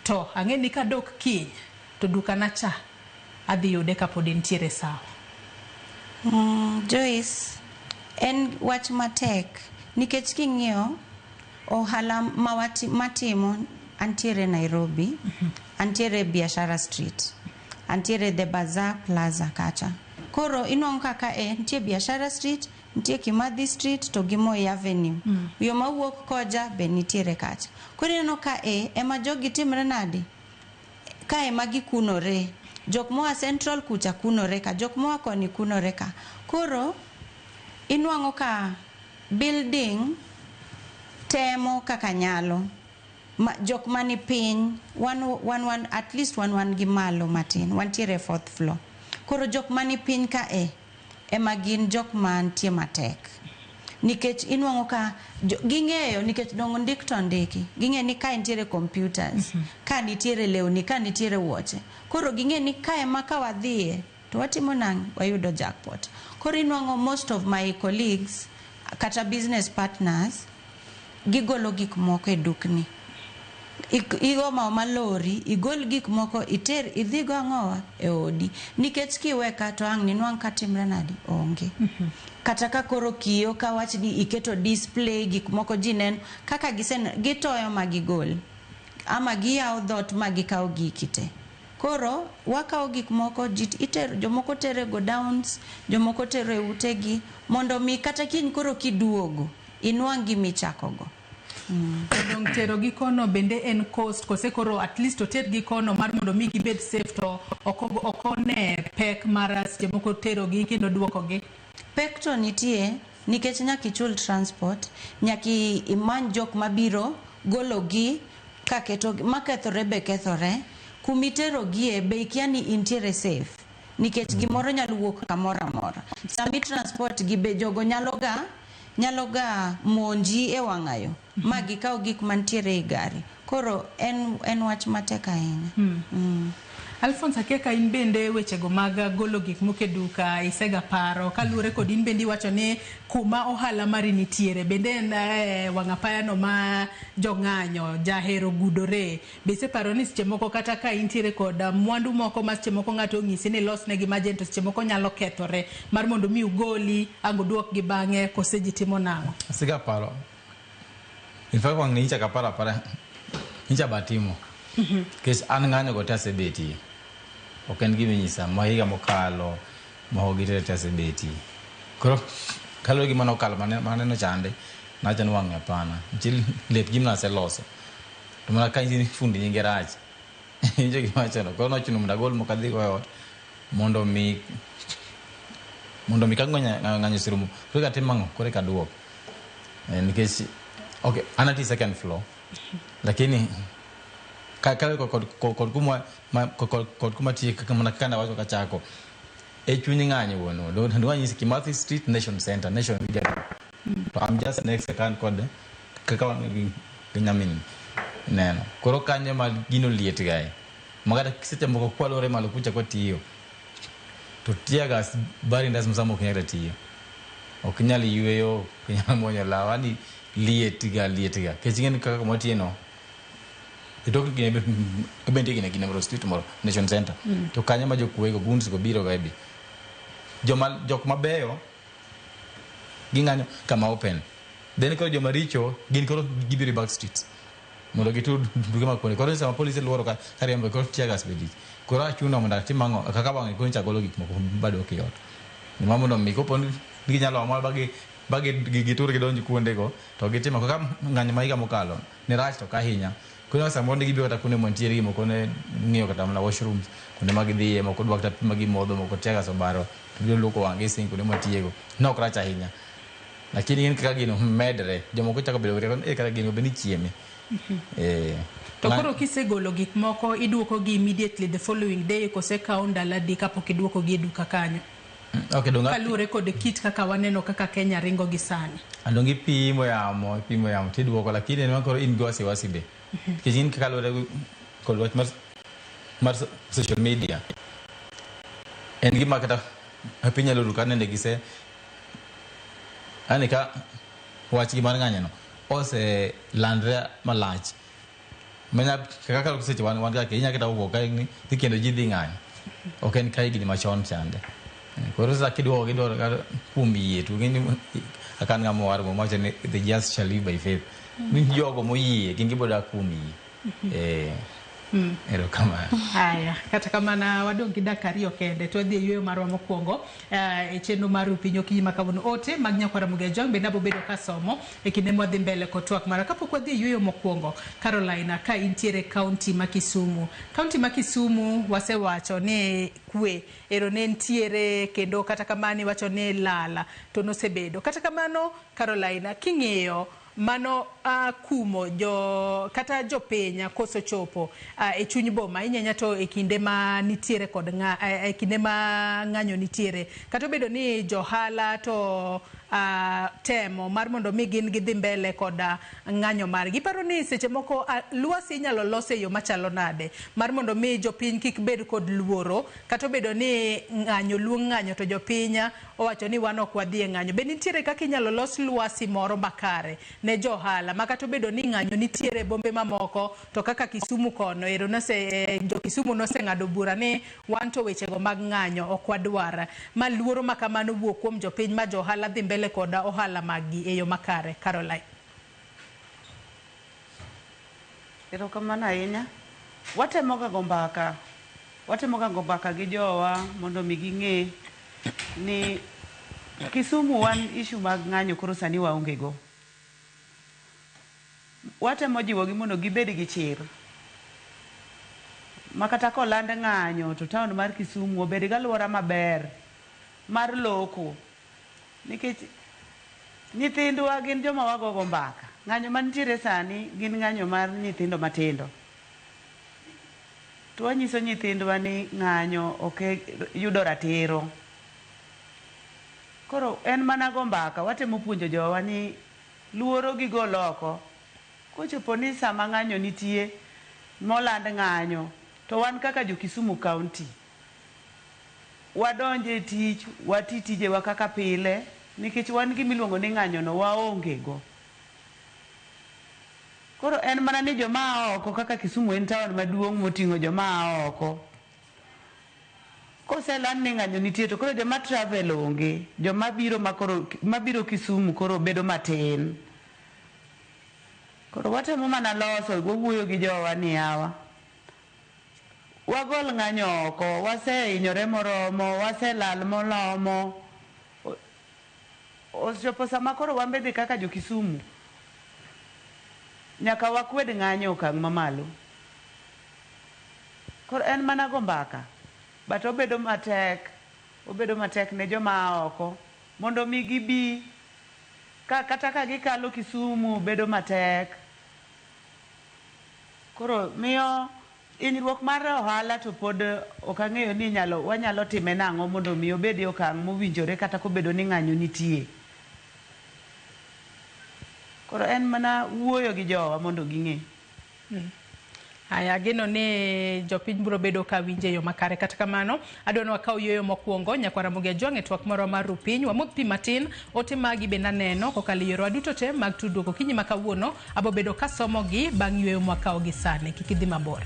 to angeni ka dok kiny to dukana cha adhi yude kapod ntiere sawa. Joyce, en wach matek nikech king'iyo ohala matimo antiere Nairobi, antiere Biashara Street, antiere The Bazaar Plaza kacha. Koro inong kaka ntie Biashara Street, ntie Kimathi Street to gi Moi Avenue. Yo mawuok koja be nitiere kacha. Koro inong ka ema jogi timre nadi? Ka ema gikunore. Jok moa Central kucha kunore ka, jok moa koni kunore ka. Koro inwango ka building temo kaka nyalo jok mani piny one at least one gi malo matin wantiere 4th floor. Koro jok mani piny ka ema gin jok mantie matek nikech inwango ka ging'eyo nikech dongo ndik to ndiki ging'e ni ka nitiere computers ka nitiere lewni ka nitiere wuoche koro ging'e ni ka ema ka wadhie to watimo nang wayudo jackpot. Koro inwango most of my colleagues kata business partners gigolo gik moko e dukni igo malori igol gik moko iter idhigo ang'owa e odi nikech kiweka to ang' ninwang' katimre nadi onge kata ka koro kiyo ka wach ni iketo display gik moko jinen kaka gitoyo magigol ama giyaw dhot magikaw gikite. Koro wakaw gik moko jomoko tere go downs jomoko tere utegi mondo mi kata kiny koro kiduogo inwang' gimichakogo. Dong tero gi kono bende en cost kose koro at least oter gi kono mar mondo mi gibed safe to okone pek maras jomoko tero gi kendo duoko gi pek to nitie nikech nyaki chul transport nyaki imany jok mabiro golo gi kaketo makethore be kethore kumitero gi be ikiani intiere safe nikech gimoro nyalo wuok kamora mora sami transport gi be jogo nyalo ga monji e wangayo magikaw gik mantiere e gari koro en wach matek ahinya. Alphonse Akeka, in bende wechego mag golo gik moke duka isega paro kaluwore kod in bende iwacho ni kuma ohala mari nitiere bende en wang'apaya no ma jong'anyo jahero gudore be separo ni seche moko kata ka intiere kod mwandu moko ma seche moko ng'ato ong'isi ni losnegi majen to seche moko nyalo kethore mar mondo mi ugoli ang uduok gi bang'e kose ji timo nang'o? Asiga paro. In fact, wang ni chaka para incha batimo. Kes an ng'anyo go tase beti. Ok en gimi nyisa ma higa mokalo ma ogire tase beti. Koro kalo gima nokalo mane no chande na chan wang apana. Chil lep gimna se loso. To mana ka inji fundi nyinge rach. Injo gima chano. Koro no chuno mda gol mokadhi go ot mondo mi kango ng'anyo sirumu. Koro ka timango kore ka duok. Nikech okay, anati second floor. Lakini kale kod kuma tiye kama kana wacho kachako chunyi ng'anyo wono ndo wanyisi Kimathi Street Nation Center Nation Media to I'm just next second kod kaka nyamin neno koro kanyo ma gino liet gae magata seche moko kwalore malo kucha kwa tiyo to tiagas bari ndas msamo kunyara tiyo okinyali yueyo kunyala monyo lawani liet ga kechingen kaka motieno itoki gine bende gine Moro Street moro Nation Center to kanya ma jokuwego guns go biro gabi jok mabeyo ging'anyo kama open then ko joma richo gin koro gibiro back streets mondo gitu duge makone koro sama police luoro ka kariambo ko tiagas bedi koro achuno mondo timango kaka bang'e ko chagolo gik moko bado kiyot ni mamondo mi ko pon ginyalo amal bagi gitur gidonji kuonde go to gitimo kaka ng'anyo maiga mokalo ni rach to kahinya kuna sambo ndigi biota kune montieri moko ne ng'iyo kata mana washrooms kunde magidhiye moko dwak ta magi modho moko tiaga sobaro biro luoko wange sink kunde matiego nok rach ahinya lakini in kaka gino medre jomoko chako bedo kaka gino beni chieme to koro kisegolo gik moko iduoko gi immediately the following day kose kawo ndalo adi kapok iduoko gi duka kanyo? Okay, donga kalure kod kit kaka waneno kaka Kenya ringo gi sani andongi pimo yamo tiduoko lakini ne koro in go wasibe kijin kalure kod wach mar social media en gima kata apinya lulu kanende gise anika wach gi mar ng'anyo no ose landre malach menya kaka kuseche wan ga Kenya kata wuok ka ni tikendo ji dhi ng'anyo ok en kai gini machon chande koro sa kidwo kumie tu gini akan ngamo war mo mache ne the just shall live by faith min jogo moyie gingi boda kumie ero kama haya kata kama na wadongi dakari okende to dhi yweyo marwa mokwongo e chenro mar Upiny Okinyi makawuono ote mag Nyakwara Mugenjong be nabo bedo kasomo e kinde mwadhi mbele kotwak mara kapok wadhi yweyo mokwongo. Carolina, ka intiere county ma Kisumu wasewacho ne kwe ero ne ntiere kendo kata kamani wacho ne lala to nosebedo kata kamano. Carolina, king'eyo mano kumo kata jopenya koso chopo e chuny boma inyanya to e kinde ma nitiere kod e kinde ma ng'anyo nitiere kata bedo ni johala to temo mar mondo mi gin gidhi mbele kod ng'anyo margi. Paro ni seche moko lwasi inyalo lose yo machalo nade mar mondo mi jopiny kik bed kod luoro kata bedo ni ng'anyo luong ng'anyo to jopiny owacho ni wan ok wadhi e ng'anyo. Be nitiere kaka inyalo los lwasi moro makare ne johala makato bedo ni ng'anyo nitiere bombe mamoko to kaka Kisumu kono ero jo Kisumu ng'ado bura ni wan to wechego mag ng'anyo ok wadwar ma luoro makamano wuok kuom jopiny ma johala dhi mbele koda ohala maggi e yo makare. Caroline. Ero kamano ahinya. Watemo ga gombaka gi jowa mondo mi ging'e ni Kisumu wan issue mag ng'anyo koro sani waonge go. Watemo jiwogi mondo gibed gi chir makata koland ng'anyo to town mar Kisumu obed galwora maber mar loko nikech nyithindwa gin joma wagogo mbaka. Ng'anyo mantiere sani gin ng'anyo mar nyithindo matindo to wanyiso nyithindwa ni ng'anyo ok yudo ratiro. Koro en mana go mbaka watemo puonjo jowa ni luoro gi goloko kochopo ni sama ng'anyo nitie moland ng'anyo to wan kaka jo Kisumu County wadonje tich watitije wa kaka pile nikech wan gi miluongo ni ng'anyo no waonge go. Koro en mana ni joma oko kaka Kisumu en town maduong' moting'o joma oko. Koseland ni ng'anyo nitie to koro joma travel onge, joma biro mabiro Kisumu koro bedo matin. Koro watemo mana loso wawuoyo gi jowa ni yawa. Wagol ng'anyo oko, waseinyore moromo, waselal molomo. Ochopo sama koro wambedhi kaka jo Kisumu. Nyaka wakwed ng'anyo okang' mamalo. Koro en mana go mbaka. But obedo matek ne joma oko mondo mi gibi kata ka gikalo Kisumu bedo matek. Koro miyo inyruok mar ohala to pod ok ang'eyo ni wanyalo time nang'o mondo mi obedi okang' mowinjore kata kobedo ni ng'anyo nitie. Koro en mana wuoyo gi jowa mondo ging'e. Aya gino ni jopiny biro bedo ka winje yo makare. Kata kamano adwano akaw yoyo mokwongo nyakwara Mugia Jwang' e twak moro mar Rupiny wamodh pi matin ote magi be naneno kokalo yoro aduto te mag tudruok okinyi ma kawuono abo bedo kasomo gi bang' yweyo mwakaw gi sani kik idhi mabor.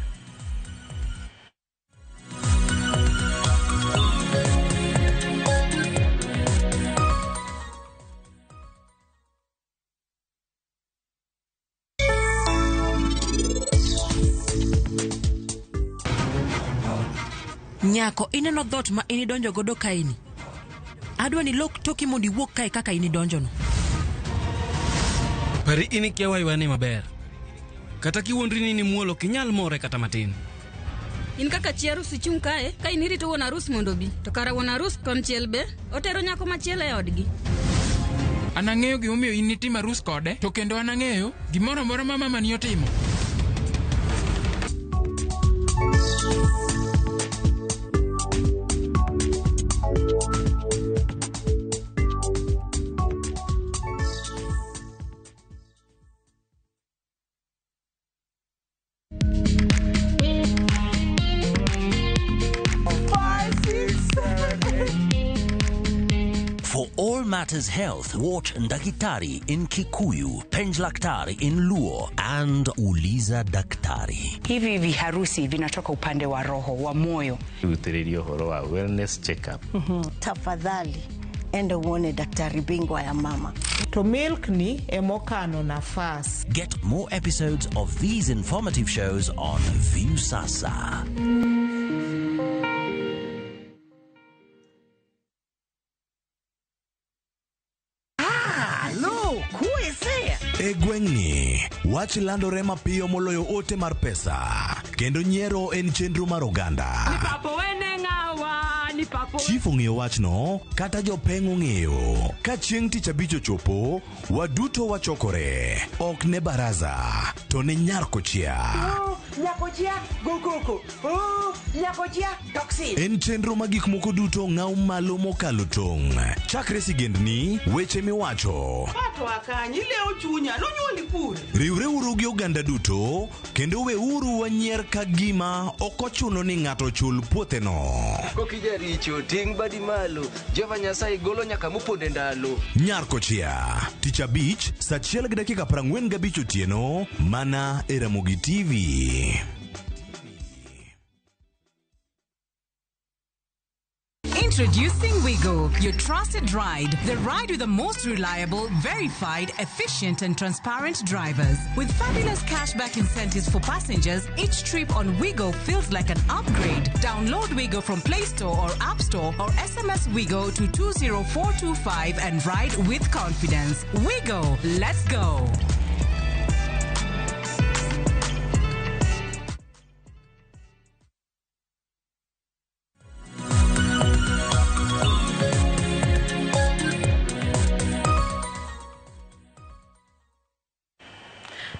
Nyako ineno dhot ma ini donjo godo kaini. Adwa ni lok toki mondi wuok kae kaka ini donjo no. Pari ini kia waiwane maber. Kata kiwondri ni muolo kinyal more kata matin. In kaka chi arus ichung' kae, ka in irito wuon arus mondo bi, to kara wuon arus konchiel be, otero nyako machielo e odgi. An ang'eyo gimomiyo in itimo arus kode, to kendo an ang'eyo gimoro amora ma mamani otimo. For all matters health, watch Ndakitari in Kikuyu, Penj Laktari in Luo, and Uliza Daktari. Hivi viharusi vinatoka upande wa roho, wa moyo. Uthiririo horo wa wellness check-up. Tafadhali, enda uone daktari bingwa ya mama. To milk ni emokano nafas. Get more episodes of these informative shows on View Sasa. E gweng'ni, wach landore mapiyo moloyo ote mar pesa. Kendo nyiero en chenro mar oganda. Chief ong'eyo wachno, kata jopeng' ong'eyo. Ka chieng' tich abich ochopo, waduto wachokore. Ok ne baraza, to ne nyarkochia. Nyakochia, gokoko. Nyakochia, toxin. En chenro ma gik moko duto ng'aw malo mokalo tong'. Chakre sigendni, weche miwacho. Pato akanyi leo chunya, nonyuoli kure. Riwre uru gi oganda duto, kendo we uru wanyier ka gima okochuno ni ng'ato chul puothe no. Kokija richo, ting badi malo, Jehova Nyasaye golo nyaka mopode ndalo. Nyarkochia, tich abich, saa 1:45 otieno, mana e Ramogi TV. Introducing Wigo, your trusted ride. The ride with the most reliable, verified, efficient and transparent drivers. With fabulous cashback incentives for passengers, each trip on Wigo feels like an upgrade. Download Wigo from Play Store or App Store or SMS Wigo to 20425 and ride with confidence. Wigo, let's go.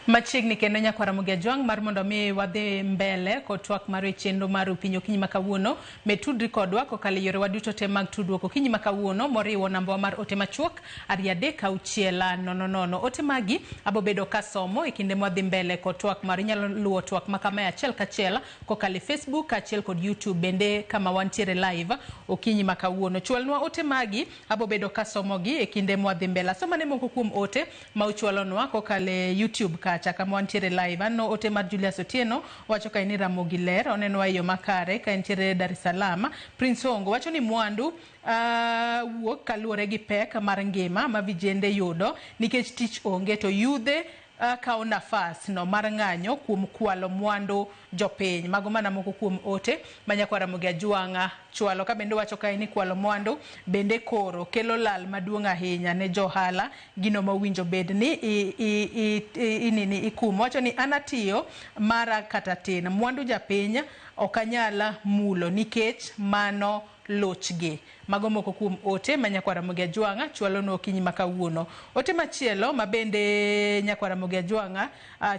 Machiegni kendo nyakwara Mugiajwang mar mondo mi wadhi mbele kod twak mar chenro mar Okinyi Okinyi makawuono metudri kodwa kokalo yore waduto te mag tudruok Okinyi makawuono moriwo namba mar ote machuok 30600. Ote magi abo bedo kasomo e kinde mwadhi mbele kod twak mar nyalo luwo twak makama achiel kachiel kokalo Facebook achiel kod YouTube bende kama wantiere live Okinyi makawuono. Chwalnwa ote magi abo bedo kasomo gi e kinde mwadhi mbele. Somane moko kuom ote ma uchwalonwa kokalo YouTube kacha kama wantiere live. Ano ote mar Julius Otieno wacho ka ni Ramogi Ler onenwa yo makare ka entiere Dar es Salaam. Prince Ongo wacho ni mwandu wuok kaluore gi pek mar ngima ma vijende yudo nikech tich onge to yudhe kao nafas no mar ng'anyo kuom kwalo mwandu jopiny. Mago mana moko kuom ote manyakwara Mugiajwang chwalo ka bende wacho ka ni kwalo mwandu bende koro kelo lal maduong' ahinya ne johala gino mawinjo bedni ikumo. Wacho ni anatiyo mara kata tin mwandu japiny okanyala mulo nikech mano lochgi. Mago moko kuom ote manyakwara Mugiajwang chwalo no Okinyi makawuono. Ote machielo mabende nyakwara Mugiajwang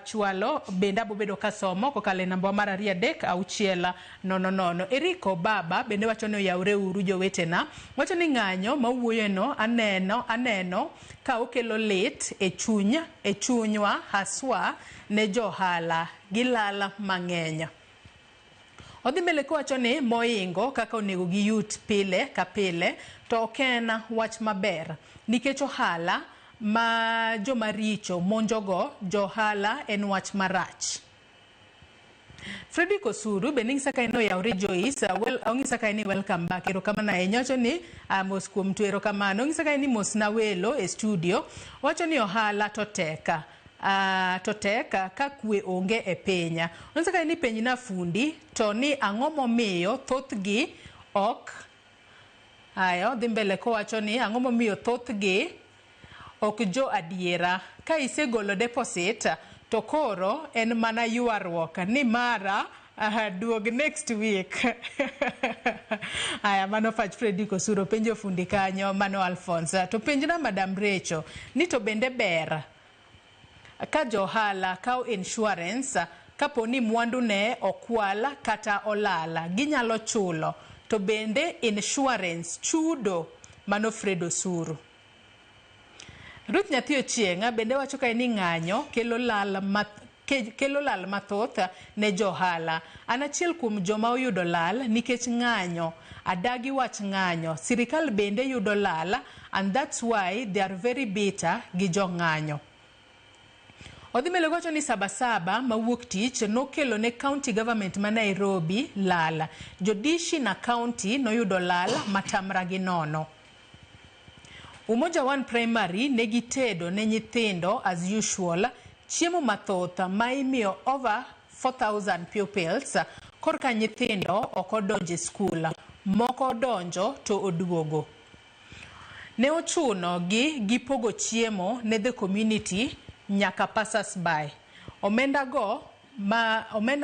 chwalo bende abo bedo kasomo kokalo namba mar 30600. Eriko Baba bende wacho ni oyawre uru jowetena. Wacho ni ng'anyo mawuoyeno aneno ka okelo lit e chunywa haswa ne johala gilala mang'eny. Odhi mbele kowacho ni moingo kaka onego gi yut pile ka pile to okena wach maber nikech ohala ma jomaricho monjogo johala en wach marach. Fredrick Osuru bende ng'isa ka ino yawre Joyce ong'isa ka ni welcome back erokamano ahinya. Wacho ni mos kuom tu erokamano. Ong'isa ka ni mos na welo e studio. Wacho ni ohala to teka ka kwe onge e penya. Onse ka ni penj na fundi to ni ang'o momiyo thothgi ok ayo dhi mbele ko wacho ni ang'o momiyo thothgi ok jo adiera ka isegolo deposit to koro en mana yuarruok ni mara duog next week. Aya mano fach Fredrick Osuro penjo fundi kanyo mano Alphonse to penjna Madam Recho ni to bende ber ka johala kao insurance kapo ni mwandu ne okwala kata olala ginyalo chulo to bende insurance chudo. Mano Fred Osuru. Ruth Nyathi Ochieng bende wacho ka ni ng'anyo kelo lal mathoth ne johala. An achiel kuom joma oyudo lal nikech ng'anyo. Adagi wach ng'anyo. Sirikal bende yudo lal and that's why they are very bitter gi jo ng'anyo. Odhi mbele wacho ni Sabasaba mawuok tich nokelo ne county government ma Nairobi lal. Jodishi na county noyudo lal matamra gi nono. Umoja One Primary negitedo ne nyithindo as usual chiemo mathoth ma imiyo over 4,000 pupils korka nyithindo okodonje skul. Moko donjo to oduogo. Ne ochuno gipogo chiemo ne the community nyaka passers by. Omenda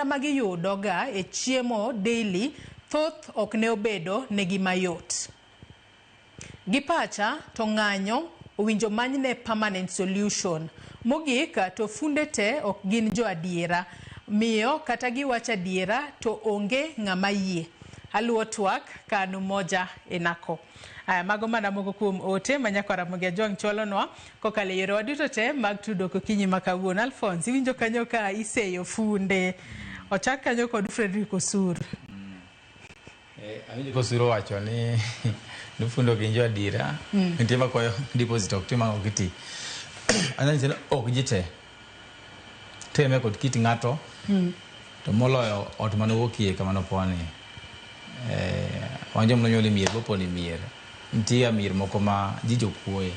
magiyudo ga e chiemo daily thoth ok ne obedo ne gimayot. Gipacha to ng'anyo owinjo manyne permanent solution. Mogik to funde te ok gin jo adiera. Miyo kata giwacho adiera to onge ng'ama yie. Aluo twak kanu moja enako. Mago mana moko kuom ote manyakwara Mugiajwang chwalonwa kokalo yore waduto te mag tudruok Okinyi makawuono. Alphonse iwinjo kanyo ka iseyo funde. Ochak kanyo kod Fredrick Osuru. Awinjo Osuru wacho ni nufundo ginjo adira nitie makoyo deposit ok tima okiti. Ananyise ok jite teme kod kit ng'ato to moloyo ot manowuokie kamano poni. Wanjo mnonyoli mier boponi mier ntie mier moko ma jijo kuoe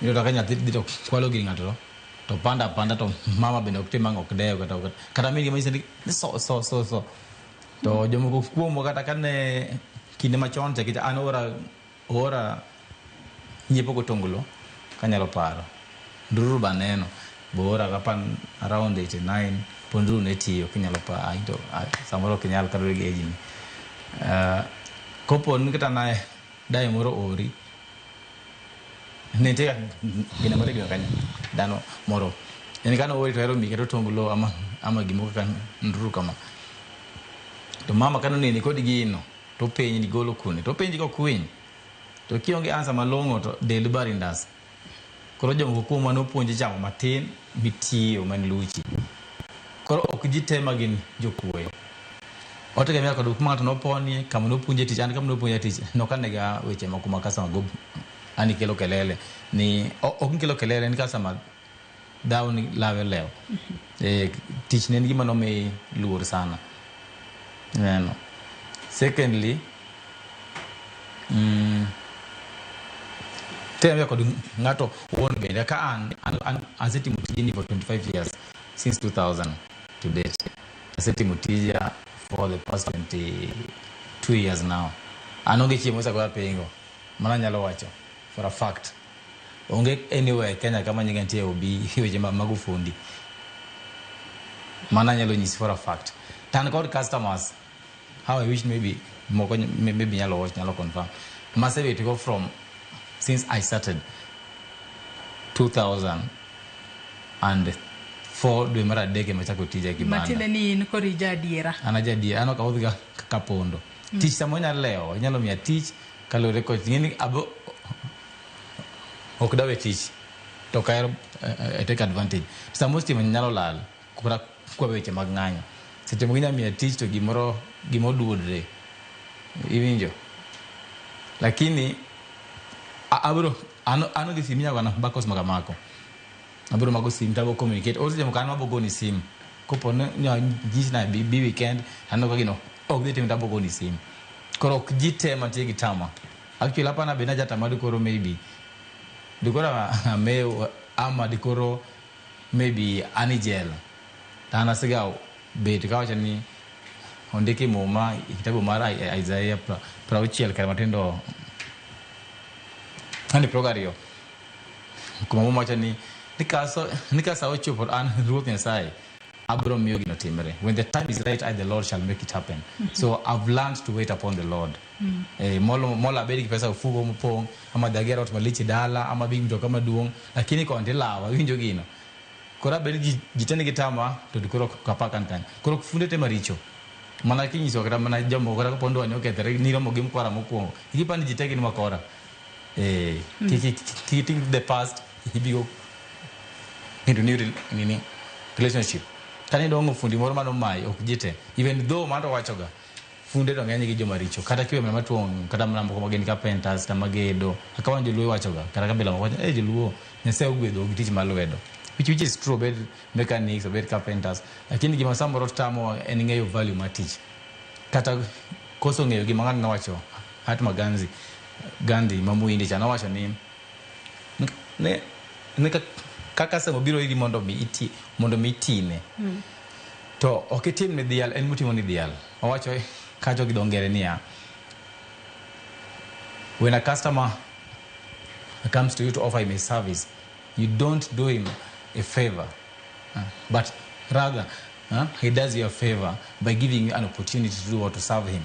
niyo ka nyathi dhi to kwalo gir ng'ato to panda to mama bende ok tim ok dewo kata mingi ma iseni so to jomoko kuomo kata kane kinde machon te kita an ora nyiepo gotongulo kanyalo paro nduru baneno bora kapan around 89 pondru ne tiyo kinyalo pa aito samoro kinyalo karo gi ejini kopo nikata nae dai moro ori nete gina mare gina kanya dano moro yani kana ori to hero mi keto tongulo ama gimoko kan nduru kama to mama kana ni kod gino to penyi ni golo kune to penji ko kwiny to kionge ansa malongo to del barindas koro jomoko kuom no puonje chamo matin mitiyo man luchi koro ok jitema gin jokuoyo otege mia kod kuma to no poni kama no puonje tich an kama no puonje tich no kanega weche makuma kasa go ani kelo kelele ni ok kelo kelele ni kasa ma down lawe leo tich ne gima no me luor sana no secondly tell kod ngato won bende ka an asetimo tijini for 25 years since 2000 to date asetimo tija for the past 22 years now anonge chiemo sa kwa pengo mana nyalo wacho for a fact onge anywhere Kenya kama nyingantie obi weje magufundi mana nyalo nyisi for a fact tan kod customers how I wish maybe nyalo watch nyalo confirm masebe to go from since I started 2004 dwe mara deke machako tija kibanda matine ni in kori jadiera anajadiera ano kaudhiga kapondo tich samonya leo nyalo mia tich kalore ko ngini abo ok dawe tich to kaero take advantage samosti nyalo lal kura kwa weche mag ng'anyo seche mginya mia tich to gimoro gimodudre iwinjo lakini abro ano gisimia wana bakos magamako abro mago sim tabo communicate also jam kan mabogo ni sim kopo nya jisna bi weekend ano ka gino ok dem tabo go ni sim koro jite matigi tama actually hapa na benaja tamadi koro maybe dikora me ama dikoro maybe anigel tana siga bet kawacha ni ondiki moma kitabu mara Isaiah Prauchiel kamatendo ani progario kuma moma acha ni nikasa ochopo an ruoth Nyasaye abro miyo gino timre when the time is right the Lord shall make it happen so I've learned to wait upon the Lord mola bedi pesa ufugo mpong ama dagera watu malichi dala ama big mto kama duong lakini kwa ndelawa winjo gino kora bedi jitene gitama to dikoro kapaka kan koro kufundete maricho mana kinyiso kata mana jambo kora pondo anyo ketere niro mogim kwara mokuongo ikipani jiteke ni makora keeping the past hibigo into new relationship kani dongo fundi moro mano mai okjite even though manto wachoga funde do ng'eny gi joma richo kata kiwe mama tuong kata mnambo ko mageni carpenters kama gedo akawanjo luo wachoga kata kabila mwacho joluo Nyasaye ogwedho gi tich malwedo which is true bed mechanics bed carpenters lakini gima samoro tamo en ng'eyo value ma tich kata koso ng'eyo gima ng'ano wacho hat maganzi Gandhi mamuindi chana wacho ni ne kaka se mobiro iri mondo mi itine to okitim ne dial en mutimo ni dial owacho kajo gidongere niya when a customer comes to you to offer him a service you don't do him a favor but rather he does you a favor by giving you an opportunity to do what to serve him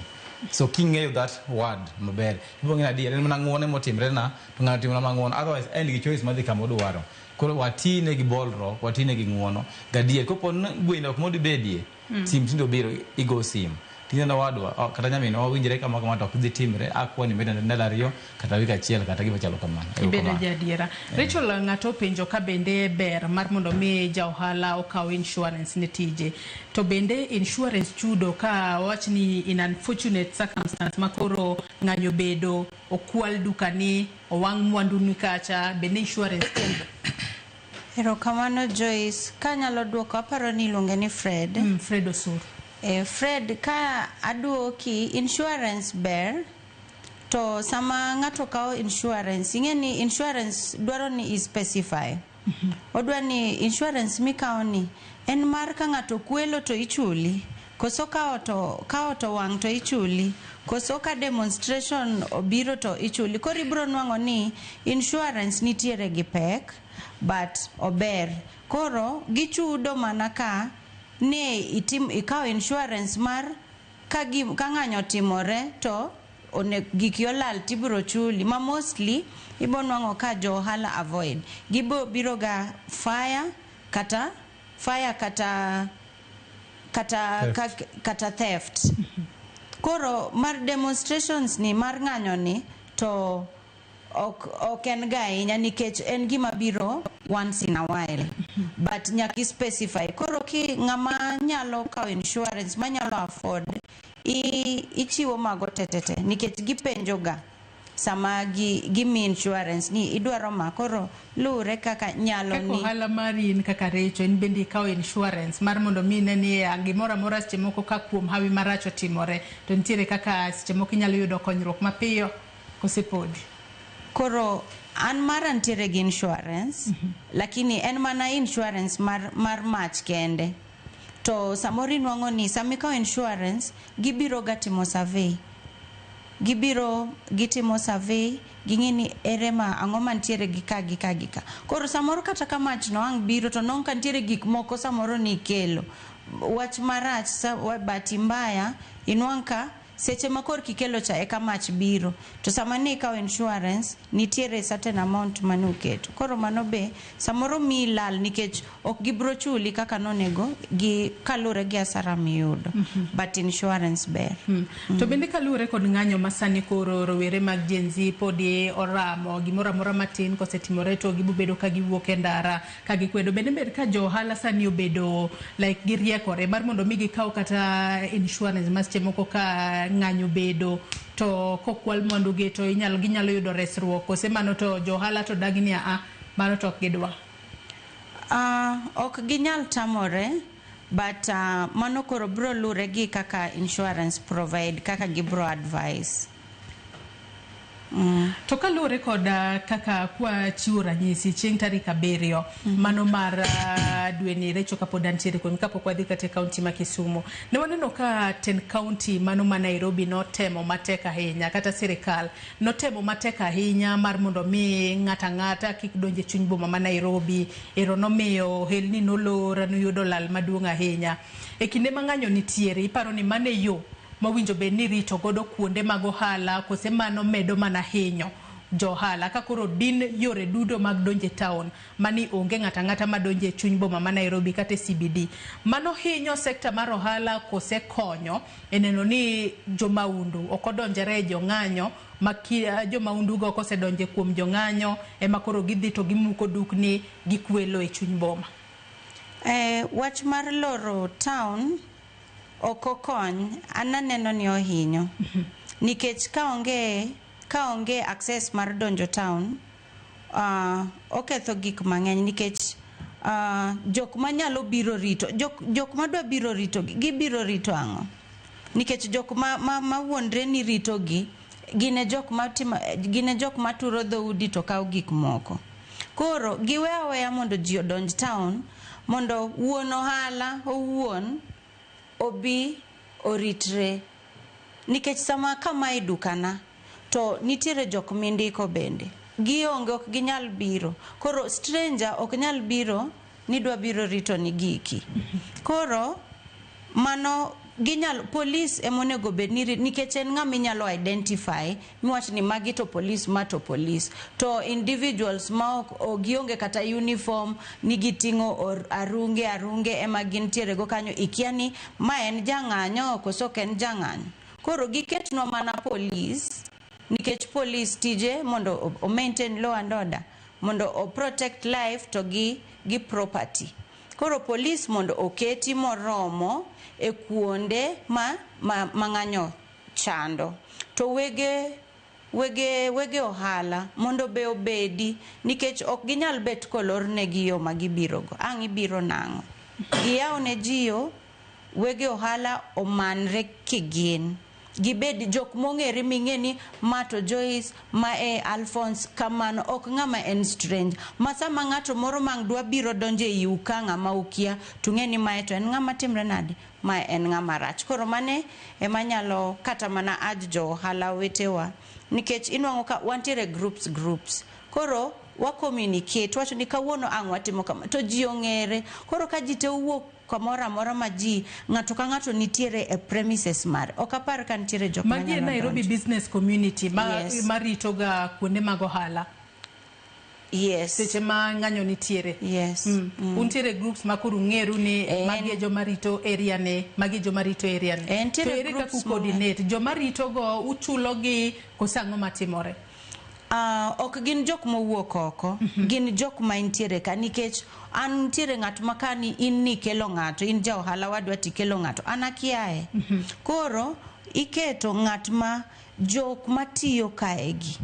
so king that word maber ibongena dial en manangone motimre na to ngati manangone otherwise any choice madhi kamodo waro koro watine gi bolro watine gi nguono gadie kopo gweno ko modi bedie sim tindo biro igo sim tinena wadwa kata nyamino owinjire kama kama to kudhi timre akwani meda ndalario kata wika chiel kata giba chalo kamano bende jadiera Rachel ngato penjo ka bende ber mar mondo mi ja ohala okaw insurance ne tije to bende insurance chudo ka wachni in unfortunate circumstance makoro ng'anyo bedo okwal dukani owang mwandu ni kacha bende insurance kendo Erokamano Joyce kanyalo duoko aparo ni iluonge ni Fred Fred Osur Fred ka aduoki insurance ber to sama ng'ato kawo insurance ing'eni insurance dwaro ni specify odwa ni insurance mikawo ni en mar ka ng'ato kwelo to ichuli koso kawo to wang' to ichuli koso ka demonstration obiro to ichuli koro ibiro nwang'o ni insurance nitiere gi pek but ober koro gichudo mana ka ne ikawo insurance mar ka ng'anyo timore to giki olal tibiro chuli ma mostly ibo nwang'o ka jo ohala avoid gibo biro ga fire kata fire kata theft. Koro mar demonstrations ni mar ng'anyo ni to ok en ga ahinya nikech en gima biro once in a while, but nyaki specify. Koro ki ng'ama nyalo kawo insurance manyalo afford ichiwo mago tetete nikech gipenjo ga sama gimi insurance ni idwaro ma. Koro lure kaka nyalo ni kako hala marin kaka recho en bende kawo insurance mar mondo mi ne ni gimoro amora seche moko ka kuom hawi marach otimore to nitiere kaka seche moko inyalo yudo konyruok mapiyo kosepodi. Koro an mara ntiere gi insurance, lakini en mana insurance mar mach kende. To samori nwang'o ni samikawo insurance gibiro gatimo survey. Gitimo survey ging'ini ere ma ang'o mantiere gi ka. Koro samoro kata ka mach no ang' biro to non ka ntiere gik moko samoro ni kelo. Wach marach bati mbaya inwang' ka seche makor kikelo cha eka mach biro. To sama ne ikawo insurance nitiere certain amount mane uketo. Koro mano be samoro mi lal nikech ok gibro chuli kaka nonego gi kalure gi asara miyudo. But insurance ber. To bende kalure kod ng'anyo masani koro rowere mag Gen Z podi oramo gimoro amora matin kosetimore to gibubedo ka giwuok e ndara ka gikwedo. Bende ber ka jo ohala sani obedo like giriekore mar mondo mi gikaw kata insurance mas moko ka ng'anyo bedo to kokwal mwandu gi to ginyalo yudo resruok kose mano to jo ohala to dagni mano to ok gidwa. Ok ginyal tamore, but mano koro bro lure gi kaka insurance provide kaka gibro advice. To kalure kod kaka kwa chiwo ranyisi chieng' tarik 7 mano mar dwe ni recho kapod antiere kuom kapok wadhi kata kaunti ma Kisumu ne waneno ka ten county mano ma Nairobi notemo matek ahinya kata sirikal notemo matek ahinya mar mondo mi ng'ata kik donje chuny boma ma Nairobi. Ero nomiyo helni nolora noyudo lal maduong' ahinya e kinde mang'anyo nitiere. Iparo ni mane yo mawinjo be ni rito godo kuonde mag ohala kose mano medo mana hinyo jo ohala ka koro din yore dudo mag donje town mani onge ng'ata madonje chuny boma ma Nairobi kata CBD. Mano hinyo sekta mar ohala kose konyo eneno ni jo maundu okodonjere jo ng'anyo jo maundu go kose donje kuom jo ng'anyo ema koro gidhi to gimuko dukni gikwelo e chuny boma. Wach mar loro town okokony ananeno ni ohinyo nikech ka onge access mar donjo town oketho gik mang'eny nikech jok manyalo biro rito jok madwa biro rito gibiro rito ang'o nikech jok ma wuondre ni rito gi gine jok maturo dhoudi to kawo gik moko. Koro giwe aweya mondo ji odonj town mondo wuon ohala owuon obi oritre nikech sama kama e dukana to nitiere jok mindiko bende gionge ok ginyal biro. Koro stranger ok nyal biro ni dwa biro rito ni giki. Koro mano police emonego bed ni nikech en ng'ama inyalo identify miwach ni magi to police ma to police to individuals ma gionge kata uniform ni giting'o arunge ema gintiere go kanyo ikia ni ma en jang'anyo koso ken jang'anyo. Koro giketno mana police nikech police tije mondo o maintain law and order mondo o protect life to gi property. Koro police mondo oketi moromo e kuonde ma ng'anyo chando to wege ohala mondo be obedi nikech ok ginyal bet kolor ne gi yo ma gibiro go ang' ibiro nang'o giyaw ne jiyo wege ohala omanre kigin gibed jok mong'ere ming'eni Mato Joyce ma Alphonse kamano ok ng'ama en strange ma sama ng'ato moro mang dwa biro donje i uka ng'ama ukia tung'eni mae to en ng'ama timre nade ma en ng'ama rach. Koro mane ema nyalo kata mana jo ohala wetewa nikech inwang'o ka wantiere groups koro wa communicate wacho ni kawuono ang' watimo kama to ji ong'ere. Koro ka ji te wuok kamora mora ma ji ng'ato ka ng'ato nitiere e premises mare ok apar ka nitiere jok ma Nairobi business community marito ga kuonde mag ohala. Yes. Seche ma ng'anyo nitiere. Yes. Untiere groups ma kuru ng'eru ni magi joma rito area ne, magi joma rito area ne. To ere kaka coordinate joma rito go uchulo gi kosango matimore? Ok gin jok mowuok oko, gin jok ma intiere ka, nikech an ntiere ng'at ma kani in nikelo ng'ato, in ja ohala wadwa tikelo ng'ato, an akiaye. Koro iketo ng'at ma jok matiyo kaegi,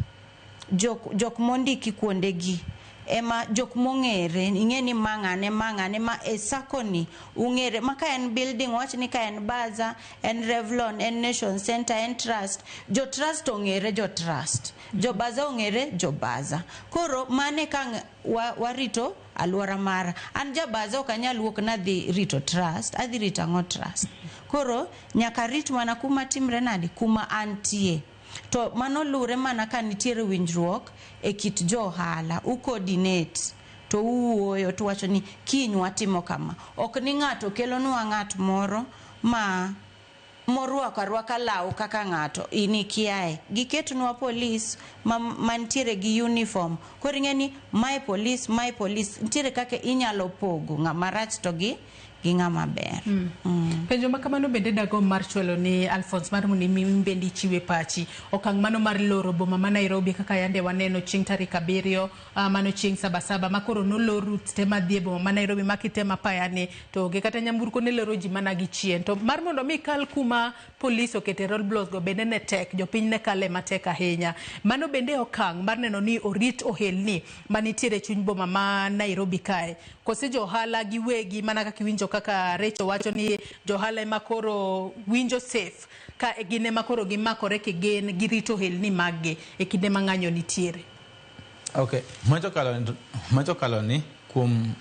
jok mondiki kuondegi, ema jok mong'ere, ing'eni mang'ane ma e sakoni ung'ere, ma ka en building, wach ni ka en Baza, en Revlon, en Nation Center, en Trust, jo Trust ong'ere jo Trust, jo Baza ong'ere jo Baza. Koro mane ka warito alwora mara, an ja Baza ok anyal wuok na dhi rito Trust, adhi rito ang'o Trust? Koro nyaka rit mana kuma timre nadi, kuma antie. To mano lure mana ka nitiere winjruok e kit jo ohala, coordinate, to uoyo to wacho ni kiny watimo kama. Ok ni ng'ato kelonwa ng'at moro ma morwako arwaka law kaka ng'ato, ini kiaye. Giketnwa polis mantiere gi uniform. Koro ing'eni my police, nitiere kaka inyalo pogo ng'ama rach to gi ng'ama ber. Penjo ma kamano bende dago mar chwalo ni Alphonse mar muni mbendi chiwe pachi. Okang' mano mar loro boma ma Nairobi kaka yande waneno chieng' tarik 7 mano chieng' Sabasaba makoro noloru tema dhie boma ma Nairobi makitema payani to ge kata nyamburko ne loro ji mana gi chien. To mar mondo mi kal kuma polis okete roadblocks go bende ne tek, jopiny ne kale matek ahinya. Mano bende okang' mar neno ni orit ohelni manitiere chuny boma ma Nairobi kae. Kose jo ohala gi wegi mana kaka winjo kaka Recho wacho ni jo ohala ema koro winjo safe ka gine makoro gimakore kigen girito helni magge e kinde ma ng'anyo nitiere. Okay, macho kalo ni kuom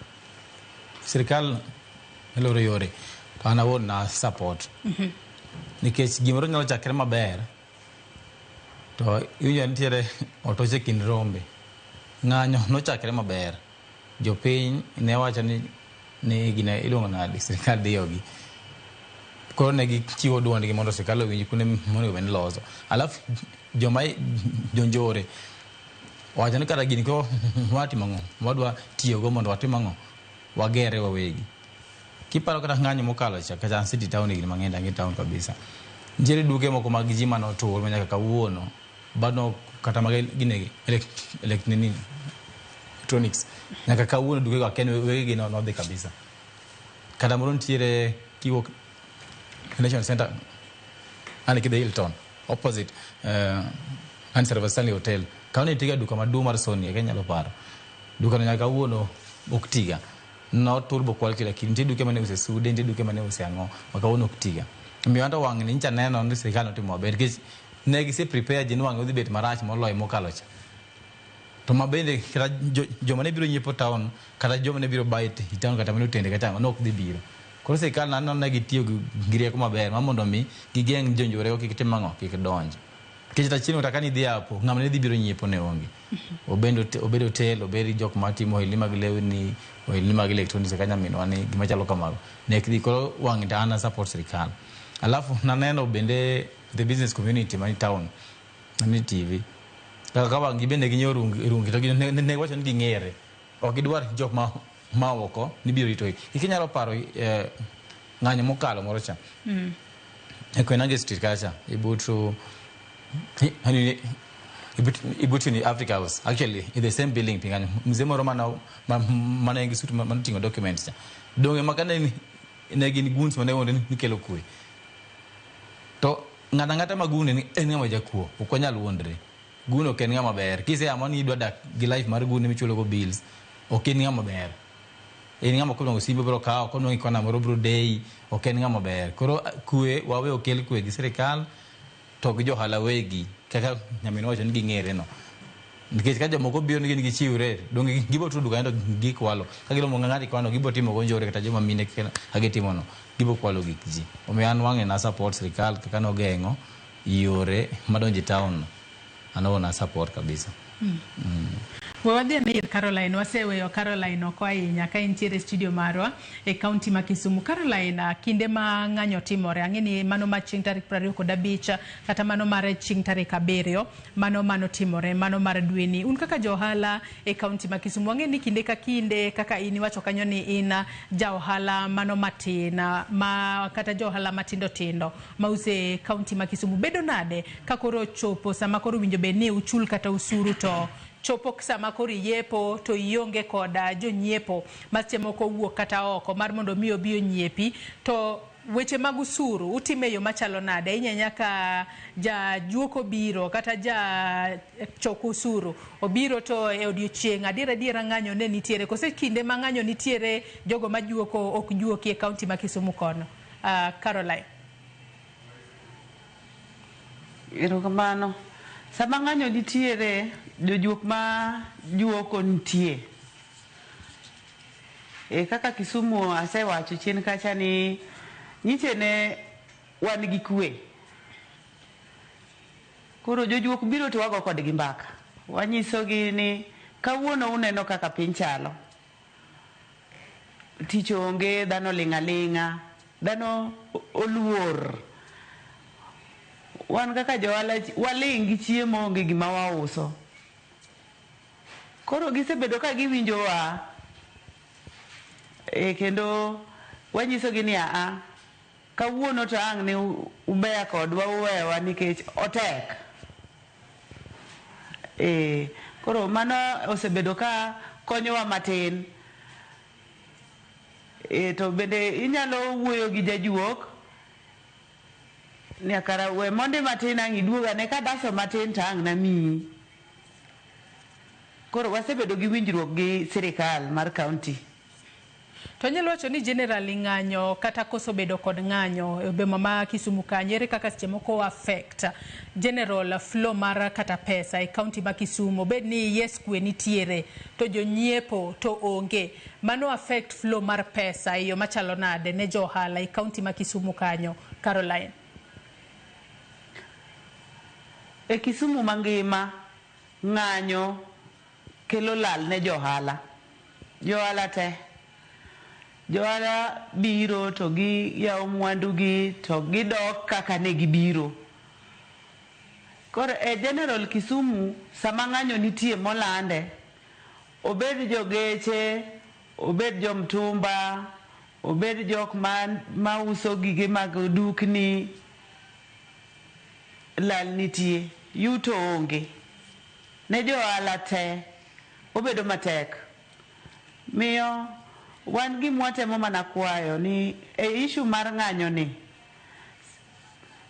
sirikal eloro yore to an awuon na support. Nikech gimoro nyalo chakre maber to iwinjo nitiere otoche kind rombe. Ng'anyo nochakre maber, jopiny ne wacho ni gine iluongo nadi sirikal diyogi, koro ne gichiwo duondgi mondo sirikal owinj kuonde monego bed ni loso. Alafu joma jonjore wacho ni kata gini ko watimo ang'o, wadwa tiyogo mondo watim ang'o, wagere wawegi. Kiparo kata ng'anyo mokalo cha kacha city town gini mang'eny dangi town kabisa, nitiere duke moko mag ji manotur manyaka kawuono bado kata mag gine electronics nyaka kawuono duke go aken wegi no dhi kabisa. Kata moro nitiere kiwuok Nation Center ani kidhi Hilton opposite Service Stanley Hotel kauni tiga duka maduong' mar Sony Kenya nyalo paro duka no nyaka kawuono ok tiga no turbo kwal kila kitu. Nitie duke mane use sude, nitie duke mane use ang'o makawuono ok tiga. Miyo anta wang' ni ncha neno ni sirikal notimo maber nikech ne gise prepare jin wang' odhi bet marach moloyo mokalo cha. To mabende kata joma ne biro nyiepo town kata joma ne biro buy town kata mane tende kata no ok dhi biro. Koro sirikal nano ne gitiyo gi rieko maber ma mondo mi gigeng' jonjore kik tim ang'o, kik donj. Nikech ta chieng' kata ni dhi apo ng'ama ne dhi biro nyiepo ne onge. Obed hotel, obed jok matimo ohelni mag lewni, ohelni mag electronics kaka nyaminwa ni gima chalo kamago. Ne kidhi koro wang' ana support sirikal. Alafu naneno bende the business community mani town mani TV kaka wang' gibende ginyo rungi to ne wacho ni ging'ere, ok gidwar jok ma oko ni biro rito. Ikinyalo paro ng'anyo mokalo moro cha e Koinange Street kacha Ibutu ni Africa House, actually in the same building pingani mzee moro mana ingi suit mana tingo documents cha donge makane ne gin guns mane wonde ni kelo kwe to ng'ata magune ni en ng'ama jakuo ok onyal wondre. Guno ken ng'ama ber kise amoni idwa dak gi life mar gune michulo go bills, ok en ng'ama ber. En ng'ama kono simbe bro kawo kono ikona moro bro day, ok en ng'ama ber. Koro kwe wawe okel kwe gi sirikal to gi johala wegi kaka nyaminwa wacho ni ging'ere no. Nikech ka jomoko biro ni gichiwre donge gibo tudu kendo gikwalo ka gilomo ng'ati kwano gibo timo gonjore kata joma mine ka gitimo no gibo kwalo gik ji. Omiyo an wang'e na support sirikal kaka no geng'o yore madonje town ano na support kabisa. Wadhi ni Caroline, waseweyo Caroline oko ahinya ka intiere studio marwa e kaunti ma Kisumu. Caroline, kinde ma ng'anyo timore, ang'eni mano ma chieng' tarik 25 kata mano mar chieng' tarik 7, mano timore, mano mar dweni. Un kaka johala e kaunti ma Kisumu, ang'eni kinde ka kinde kaka iwacho kanyo ni in ja ohala mano matin, ma kata johala matindo tindo ma use kaunti ma Kisumu, bedo nade ka koro chopo sama koro winjo be ni uchul kata usuru to chopo sama koro yepo to ionge koda jonyiepo maseche moko wuok kata oko mar mondo mi obi onyiepi, to weche mag usuru utime yo machalo nade? Inya nyaka ja juoko biro kata ja choko usuru obiro to e odiochieng' adiera ng'anyo ne nitiere, kose kinde ma ng'anyo nitiere jogo majuoko ok juoki e kaunti ma Kisumu kono? Caroline. Erokamano. Sama ng'anyo nitiere, jojuok ma juoko nitie. Kaka Kisumu asewacho chien kacha ni nyiche ne wan gi kwe. Koro jojuok biro to wago kodgi mbaka. Wanyisogi ni kawuono uneno kaka piny chalo. Tich onge, dhano ling'a, dhano oluor. Wan kaka johala waling' gi chiemo onge gima wauso. Koro gisebedo ka giwinjowa, kendo wanyisogi ni kawuono to ang' ni ubeya kodwa uwewa nikech otek. Koro mano osebedo ka konyowa matin. To bende inyalo wuoyo gi jajuok nyakara we monde matin ang' iduoga ne ka daso matin to ang' namiyi. Koro wasebedo gi winjruok gi sirikal mar kaunti. To nyalo wacho ni generally ng'anyo kata koso bedo kod ng'anyo e boma ma Kisumu kanyo, ere kaka seche moko affect general flow mar kata pesa e kaunti ma Kisumu? Bed ni yes kwe nitiere to jonyiepo to onge, mano affect flow mar pesa e yo machalo nade ne johala e kaunti ma Kisumu kanyo, Caroline? E Kisumu mangima ng'anyo kelo lal ne johala. Johala te. Johala biro to gi yawo mwandugi to gidok kaka ne gibiro. Koro e general Kisumu sama ng'anyo nitie molande, obed jogeche, obed jomtumba, obed jok ma uso gige mag dukni, lal nitie, yuto onge. Ne johala te obedo matek. Miyo wan gi mwatemo mana kwayo ni e issue mar ng'anyo ni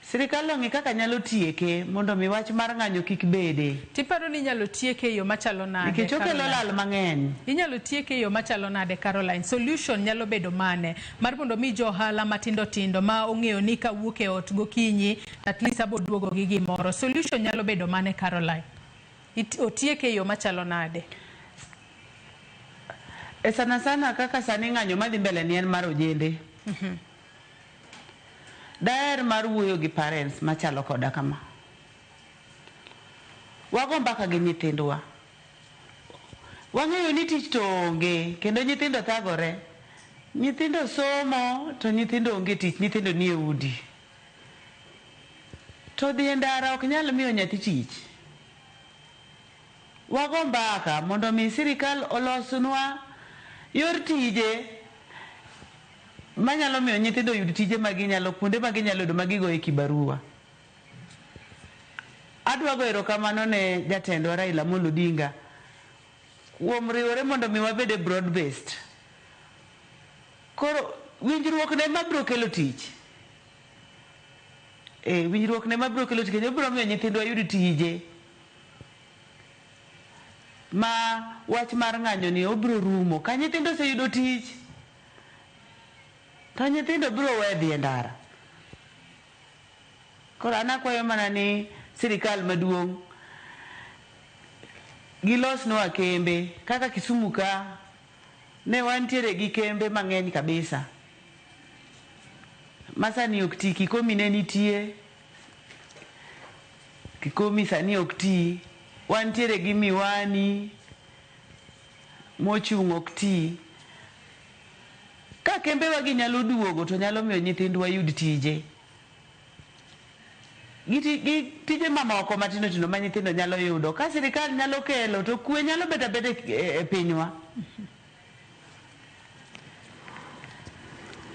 sirikal ong'i kaka nyalo tieke mondo mi wach mar ng'anyo kik bede. Tiparo ni inyalo tieke yo machalo nade? Nikech okelo lal mang'eny. Inyalo tieke yo machalo nade, Caroline? Solution nyalo bedo mane mar mondo mi johala matindo tindo ma ong'eyo ni kawuok e ot gokinyi at least aboduogo gi gimoro? Solution nyalo bedo mane, Caroline? Otieke yo machalo nade? Sana kaka sani ng'anyo madhi mbele ni en mar ojende. Daher mar wuoyo gi parents machalo koda kama. Wago mbaka gi nyithindwa. Wang'eyo ni tich to onge kendo nyithindo thagore. Nyithindo somo to nyithindo onge tich, nyithindo nie udi. To dhi ndara ok nyal miyo nyathi tich. Wago mbaka mondo mi sirikal olosnwa yor tije manyalo miyo nyithindo yud tije maginyalo kuonde maginyalo yudo magigo e kibarua. Adwa go erokamano ne jatendwa Raila Amolo Odinga kuom riwore mondo mi wabede broad based. Koro winjruok ne mabiro kelo tich. Winjruok ne mabiro kelo tich kendo biro miyo nyithindwa yud tije. Ma wach mar ng'anyo ni obiro rumo ka nyithindo oseyudo tich to nyithindo biro wedhi e ndara. Koro an akwayo mana ni sirikal maduong' gilosnwa kembe kaka Kisumu ka ne wantiere gi kembe mang'eny kabisa. Masani ok ti, Kikomi ne nitie, Kikomi sani ok ti. Wantiere gi Miwani, mochung' ok ti. Ka kembe wagi nyalo duogo to nyalo miyo nyithindwa yud tije. Tije mamoko matindo tindo ma nyithindo nyalo yudo. Ka sirikal nyalo kelo to kwe nyalo beta e pinywa.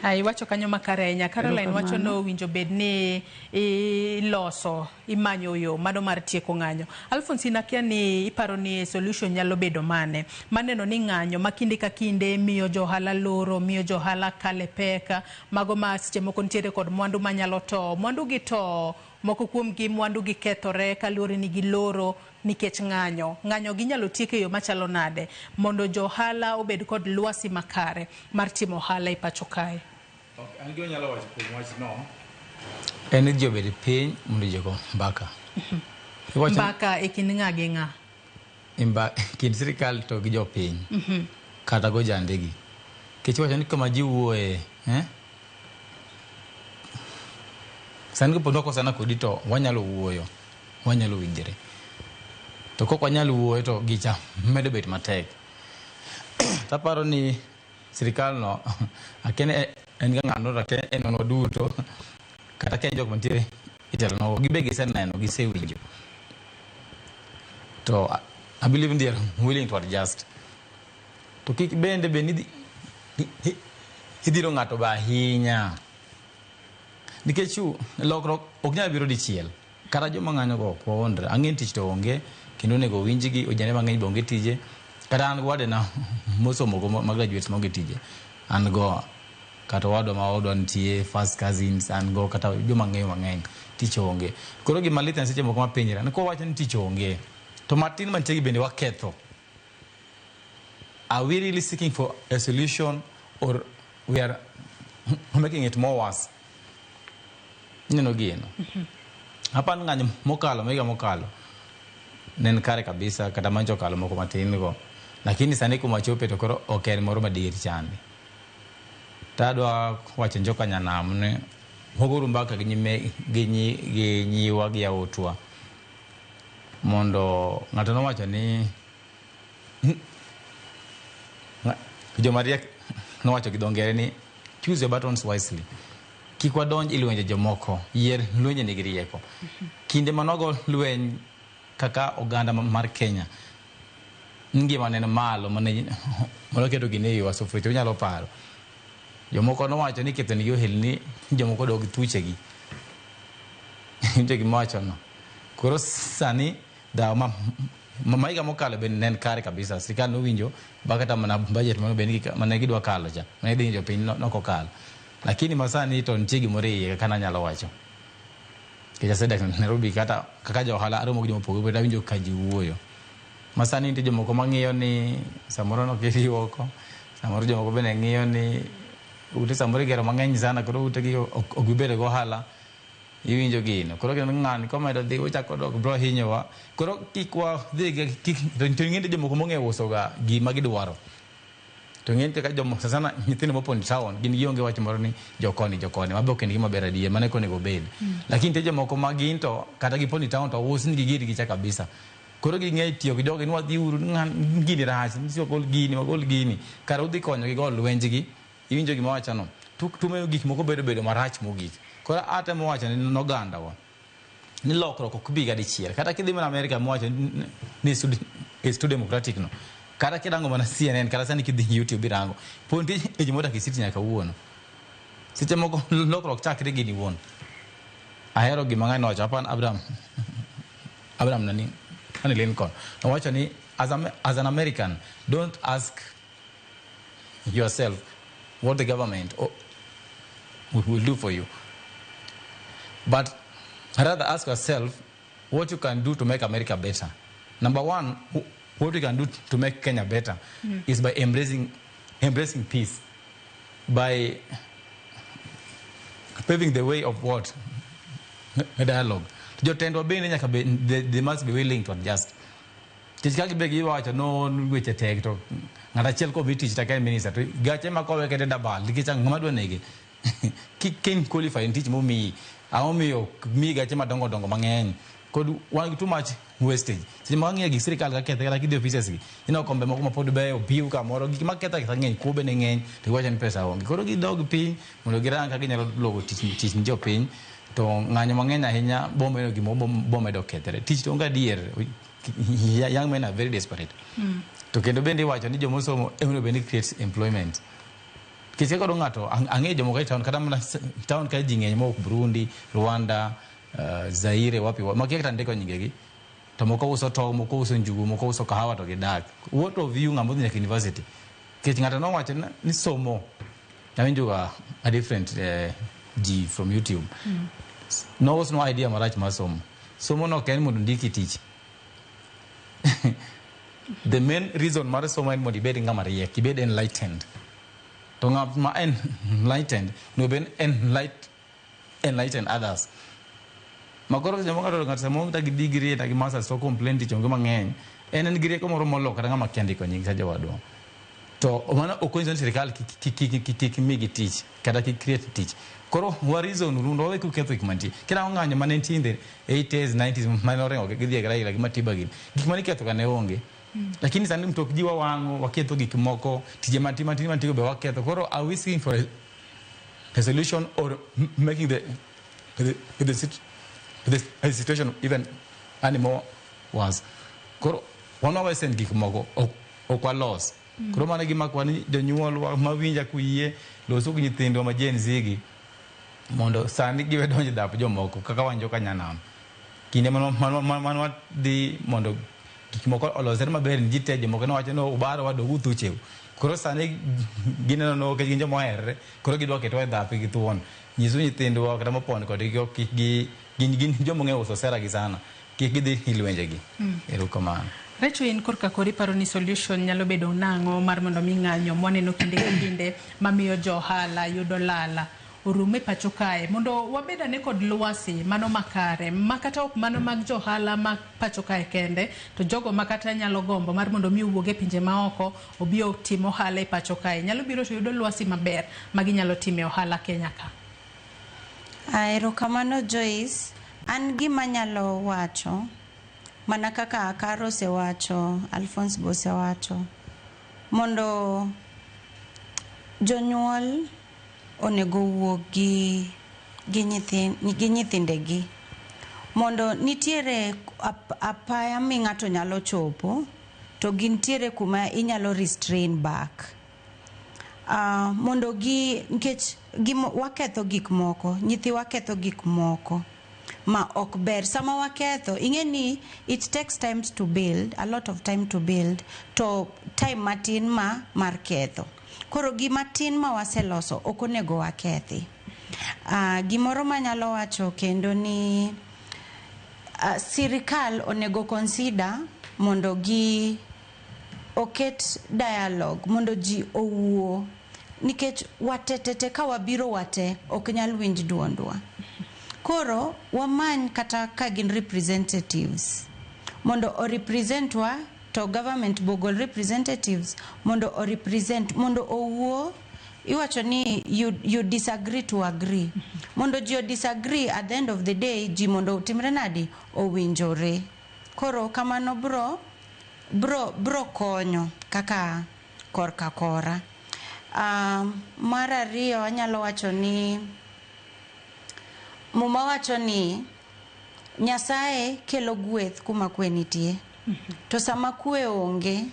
Ai wacho kanyo makare ahinya. Caroline wacho no winjo bed ni iloso imanyo yo mano mar tieko ng'anyo. Alphonsine akia ni iparo ni solution nyalo bedo mane. Maneno ni ng'anyo makinde ka kinde miyo johala loro, miyo johala kale peka, mago ma seche moko ntiere kod mwandu manyalo to. Mwandu gi to moko kuom gi mwandu gi kethore kaluwore ni gi loro nikech ng'anyo. Ng'anyo gi nyalo tieke yo machalo nade mondo johala obed kod lwasi makare mar timo ohala e pacho kae. An gima nyalo wacho kuom wach no en ni ji obed piny mondo ji go mbaka. Mbaka e kind ng'a gi ng'a? Kind sirikal to gi jopiny kata go jandegi. Kech wacho ni kama ji wuoye sani kopondo kosana kodi to wanyalo wuoyo, wanyalo winjre. To kok wanyalo wuoyo to gicha medo bet matek. Taparo ni sirikal no akene en ga ng'ano rake en ono duto kata ke jok mantiere itelo no gibe giseneno gisewinjo. To I believe they are willing to adjust. To kik bende ni idiro ng'ato ba ahinya. Nikech lokruok ok nyal biro dichiel. Kata joma ng'anyo go ok wawondre. Ang'en tich to onge kendo nego winjgi ojane mang'eny be onge tije. Kata an wadena mosomo go ma graduates ma onge tije. An go kata wadwa ma wadwa nitie first cousins an go kata joma ng'eyo mang'eny tich onge. Koro gima lit en seche moko mapenjra. Ko wacho ni tich onge. To matin mantie bende waketho. Are we really seeking for a solution or we are making it more worse? Nino gino. Hapa ng'anyo mokalo, mega mokalo. Nen kare kabisa kata manjo kalo moko matin go. Lakini sani kumachope to koro oker moro madir chande. Tadwa wacho njoka nyanam ne hoguru mbaka gi nyiwa gi yautwa. Mondo ng'ato nowacho ni Jomaria nowacho gi dongere ni choose your battles wisely. Kik wadonj ilwenje jomoko, yier lwenje nigi rieko. Kinde manogo lweny kaka oganda mar Kenya ngima neno malo mane keto gineyo asofrito nyalo paro. Jomoko nowacho ni ketho ni ohelni jomoko dog tuchegi. Nje gimacho no. Koro sani da maiga mokalo ben nen kare kabisa. Sirikal no winjo bakata mana budget mano ben mane gidwa kalo cha. Mane dhi jo piny no kokalo. Lakini masani to ntie gimore kana nyalo wacho. Keja seda Nairobi kata kaka johala aromo gi jomopogo beta winjo ka ji wuoyo. Masani ntie jomoko mang'iyo ni samoro no kiri oko. Samoro jomoko bene ng'iyo ni ute samoro gero mang'eny sana koro ute gi ogibede go hala. Iwinjo gino. Koro kendo ng'ani komedo dhi uchako dok bro hinyowa. Koro kikwa dhi to ng'ente jomoko mong'eyo uso ga gima gidwaro. To ng'ente ka jomo sana nyithindo mopon town gin gionge wach moro ni jokoni mabe ok en gima ber adier mane kone go bed. Lakini te jomoko magin to kata giponi town to usni gigiri gicha kabisa. Koro ging'e tiyo gi jogi nwa dhi uru gini rach nisio gol gini kara udhi konyo gi gol lwenjgi. Iwinjo gima wacho no. Tumeyo gik moko bedo marach mogik. Koro ate mowacho ni noganda wa. Ni lokruok ok bi ga dichiel. Kata kidhi mana America mowacho ni Sud Democratic no. Kata kirango mana CNN kata sani kidhi YouTube irango. Ponti e jimoda kisiti nyaka wuono. Seche moko lokruok chakre gini wuon. Ahero gima ng'ani wacho apan Abraham nani Lincoln. Wacho ni as an American don't ask yourself what the government will do for you. But rather ask yourself what you can do to make America better. Number one, what we can do to make Kenya better is by embracing peace, by paving the way of what? A dialogue. They must be willing to adjust. Chichaki begi wacho no weche tek to ngata chiel ko biti chita kan minister to gache makowe kete dabal dikicha ngamadwa nege ken qualify teach mo mi aomiyo mi gache madongo mang'eny kod wan too much wastage. Seche ma wang'iyo gik sirikal ka kethe kata kidhi offices gi, ineno kombe moko ma pod beyo, piu kamoro, gik ma ketho aketha ng'eny, kube ne ng'eny, to giwacho ni pesa onge. Koro gidog piny mondo girang kaka ginyalo logo tich ni jopiny, to ng'anyo mang'eny ahinya bomedo kethre. Tich to onge adier. Young men are very desperate. To kendo bende iwacho ni jomosomo ewino bende creates employment. Kise koro ng'ato ang'e jomo kai town kata mana town ka ji ng'eny mok Burundi, Rwanda, Zaire wapi makia kata ndiko nyingegi. To moko uso to, moko uso njugu, moko uso kahawa to gidak. What of you ng'ambo nyaka university? Kech ng'ato no wacho ni somo. Nawinjo a different G from YouTube. No idea marach ma somo. Somo no ken mondo ndiki tich. The main reason mar somo en mondo ibed ng'ama riek, ibed enlightened. To ng'ama enlightened, no ben enlighten others. Makoro jamo ng'ato samo ta gi degree ta gi masters to complain ti chonge mang'eny. En gi rieko moro molo kata ng'ama kendiko nying sa jawadwa. To mana okonyo sirikal kik migi tich kata kik create tich. Koro reason rundo we kuketho gik mantie. Kira ng'anyo mane nitie in the 80s 90s mane orengo gi dhiega raila gi matiba gin. Gik mane ketho ka ne onge. Lakini sani mtok ji wawang'o waketho gik moko tije matin be waketho. Koro are we seeking for a solution or making the situation even more worse? Koro wanawa send gik moko okwa loss. Koro mane gima kwani jonyuol mawinja kuyie loso gi nyithindo ma Gen Z gi mondo sani giwe donjo dap jomoko kaka wanjo kanyanam. Kinde manwa di mondo gik moko olosere maber ni jite jomoko ne wacho no ubaro wadogu thucheu. Koro sani gineno no ke ginjo moherre koro gidwa keto e dhapi gi thuon. Nyiso nyithindo kata mopon kod gin jomo ng'eyo uso sera gi sana. Kik gidhi hilwenje gi. Erokamano. Recho in korka kori paro ni solution nyalo bedo nang'o mar mondo mi ng'anyo mwaneno kinde mamiyo johala yudo lala orume pacho kae mondo wabeda ne kod luwasi mano makare makata ok mano mag johala ma pacho kae kende to jogo makata nyalo gombo mar mondo mi uwuoge pinje maoko obio timo ohala e pacho kae nyalo biro to yudo luwasi maber magi nyalo time ohala Kenya ka. Erokamano Joyce, an gima nyalo wacho mana kaka Karo sewacho, Alphonse bo sewacho, mondo jonyuol onego wuog gi nyithindegi mondo nitiere apaya mi ng'ato nyalo chopo to gintiere kuma inyalo restrain back. Mondo nikech waketho gik moko, nyithi waketho gik moko ma ok ber. Sama waketho, ing'eni it takes time to build, a lot of time to build, to time matin mar ketho. Koro gimatin ma waseloso ok onego wakethi. Gimoro manyalo wacho kendo ni sirikal onego consider mondo gi oket dialogue mondo ji owuo nikech watetete ka wabiro wate ok nyal winj duondwa. Koro wamany kata ka gin representatives mondo o representwa to government bogol representatives mondo o represent mondo owuo. Iwacho ni you disagree to agree. Mondo ji disagree at the end of the day ji mondo timre nadi owinjore. Koro kamano bro konyo kaka korka kora. Mar ariyo anyalo wacho ni muma wacho ni Nyasaye kelo gweth kuma kwe nitie. To sama kwe onge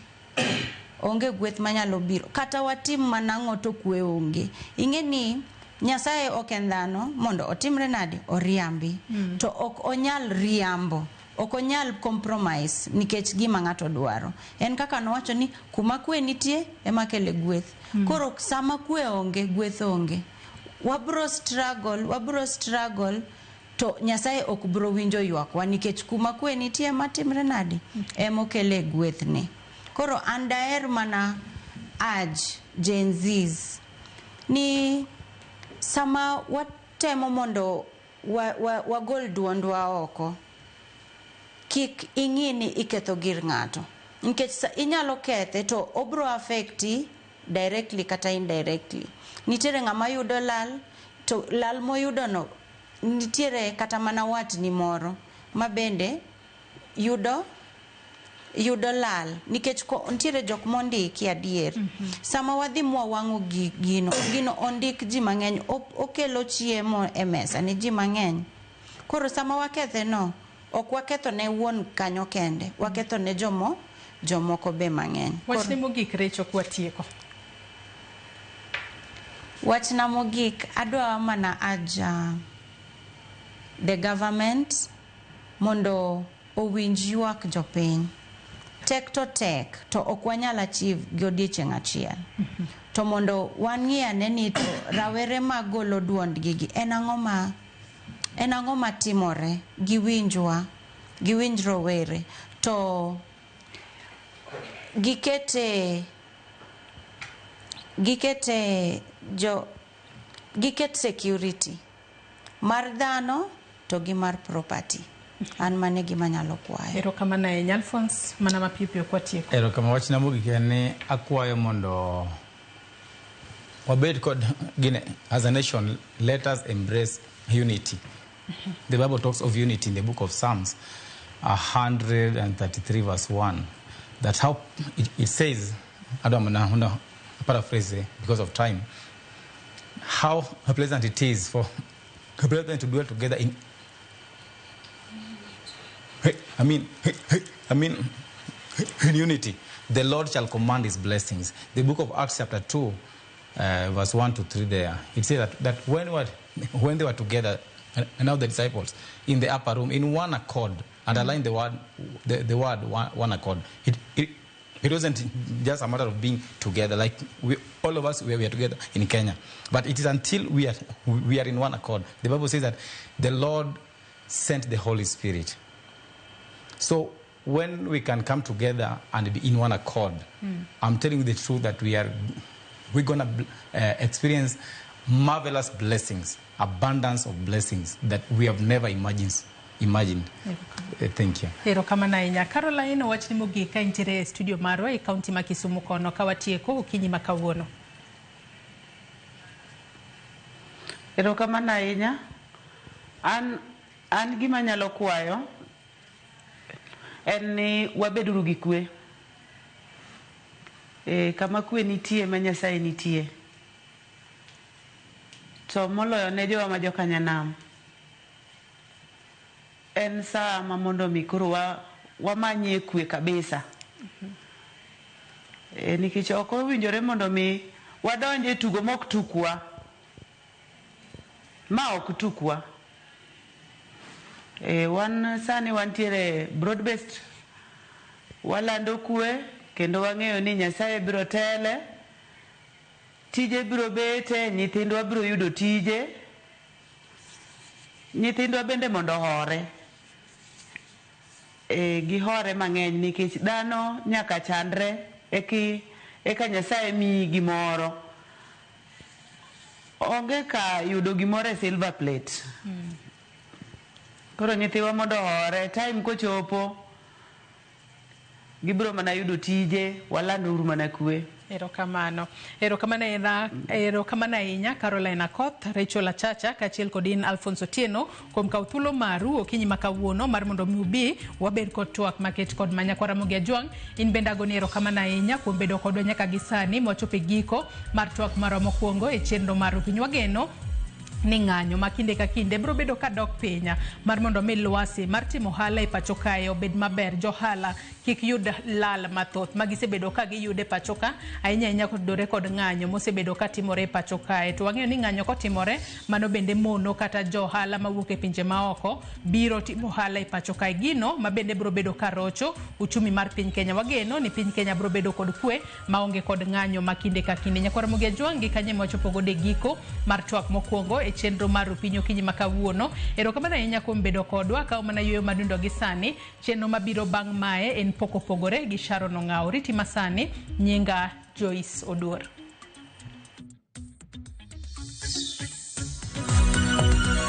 gweth manyalo biro. Kata watim manang'o to kwe onge. Ing'eni Nyasaye ok en dhano mondo otimre nadi oriambi. To ok onyal riambo. Ok onyal compromise nikech gima ng'ato dwaro. En kaka nowacho ni kuma kwe nitie ema kele gweth. Koro sama kwe onge gweth onge. Wabro struggle to Nyasaye ok bro winjo ywakwa nikech kuma kwe nitie matimre nadi ema kele gweth ni. Koro andaer mana Gen Zs ni sama watemo mondo wagol duondwa oko, kik ing'ini iketho gir ng'ato nikech inyalo kethe to obro affecti directly kata indirectly. Nitiere ng'ama yudo lal to lal moyudo no nitiere kata mana watni moro ma bende yudo lal nikech ntiere jok mondiki adier sama wadhi mwawango gino ondik ji mang'eny okelo chiemo e mesa ni ji mang'eny koro sama wakethe no ok waketho ne wuon kanyo kende waketho ne jomoko be mang'eny. Wachne mogik Recho kwatieko. Wachna mogik adwa mana aja the government mondo owinj ywak jopiny. Tek to ok wanyal achieve gi odiochieng' achiel. To mondo wang'i ane ni to rawere magolo duondgi en ang'o matimore giwinj rowere to gikete security mar dhano to gi mar property. An mane gima nyalo kwayo. Erokamano ahinya Alphonse mana mapiyo kwatieko. Erokamano wachna mogik en ni akwayo mondo wabed kod gine as a nation let us embrace unity. The Bible talks of unity in the book of Psalms 133 verse 1 that how it says, I don't want to paraphrase because of time, how pleasant it is for brethren to dwell together in in unity. The Lord shall command his blessings. The book of Acts chapter 2 verse 1 to 3 there, it says that when they were together, and now the disciples in the upper room in one accord, underline the word one accord. It wasn't just a matter of being together, like all of us we are together in Kenya, but it is until we are in one accord. The Bible says that the Lord sent the Holy Spirit. So when we can come together and be in one accord, I'm telling you the truth that we're going to experience marvelous blessings, abundance of blessings that we have never imagined. Thank you. Erokamano ahinya. Caroline, wachni mogik ka intiere studio marwa e kaunti ma Kisumu kono ka watieko okinyi ma kawuono. Erokamano ahinya. An gima nyalo kwayo en ni wabeduru gi kwe. Kama kwe nitie ma Nyasaye nitie. To moloyo ne jowa ma jokanyanam. En saa ma mondo mi koro wamanye kwe kabisa. Nikech ok owinjore mondo mi wadonje tugo mok tukwa. Ma ok tukwa. Wan sani wantiere broad based walando kwe kendo wang'eyo ni Nyasaye biro tele, tije biro bete, nyithindwa biro yudo tije, nyithindwa bende mondo hore, gihore mang'eny nikech dhano nyaka chandre eka Nyasaye miyi gimoro. Onge ka yudo gimoro e silver plate. Koro nyithiwa mondo hore, time kochopo gibiro mana yudo tije, walanduru mana kwe. Erokamano ahinya Caroline Akoth, Rachel Achacha kachiel kodin Alphonse Otieno kuom kawo thuolo maru okinyi ma kawuono mar mondo mi ubi wabed kod twak maket kod manyakwara Mogi Ajwang'. In bende agoni erokamano ahinya kuom bedo kodwa nyaka gisani mwachopo e giko mar twak marwa mokwongo e chenro mar piny wageno ni ng'anyo ma kinde ka kinde biro bedo ka dok pinya mar mondo mi lwasi mar timo ohala e pacho kae obed maber. Johala kik yud lal mathoth magisebedo ka giyude pacho ka ahinya kodore kod ng'anyo mosebedo ka timore e pacho kae. To wang'eyo ni ng'anyo kotimore mano bende mono kata johala mawuok e pinje maoko biro timo ohala e pacho kae, gino ma bende biro bedo ka rocho uchumi mar piny Kenya. Wageno ni piny Kenya biro bedo kod kwe maonge kod ng'anyo ma kinde ka kinde. Nyakwara Mogi Ajwang' gi kanye mwachopo gode giko mar twak mokwongo e chenro mar piny okinyi ma kawuono. Erokamano ahinya kuom bedo kodwa ka mana yueyo madundo gi sani. Chenro mabiro bang' mae en pok opogore gi Sharon Ong'aw. Riti masani nyinga Joyce Oduor.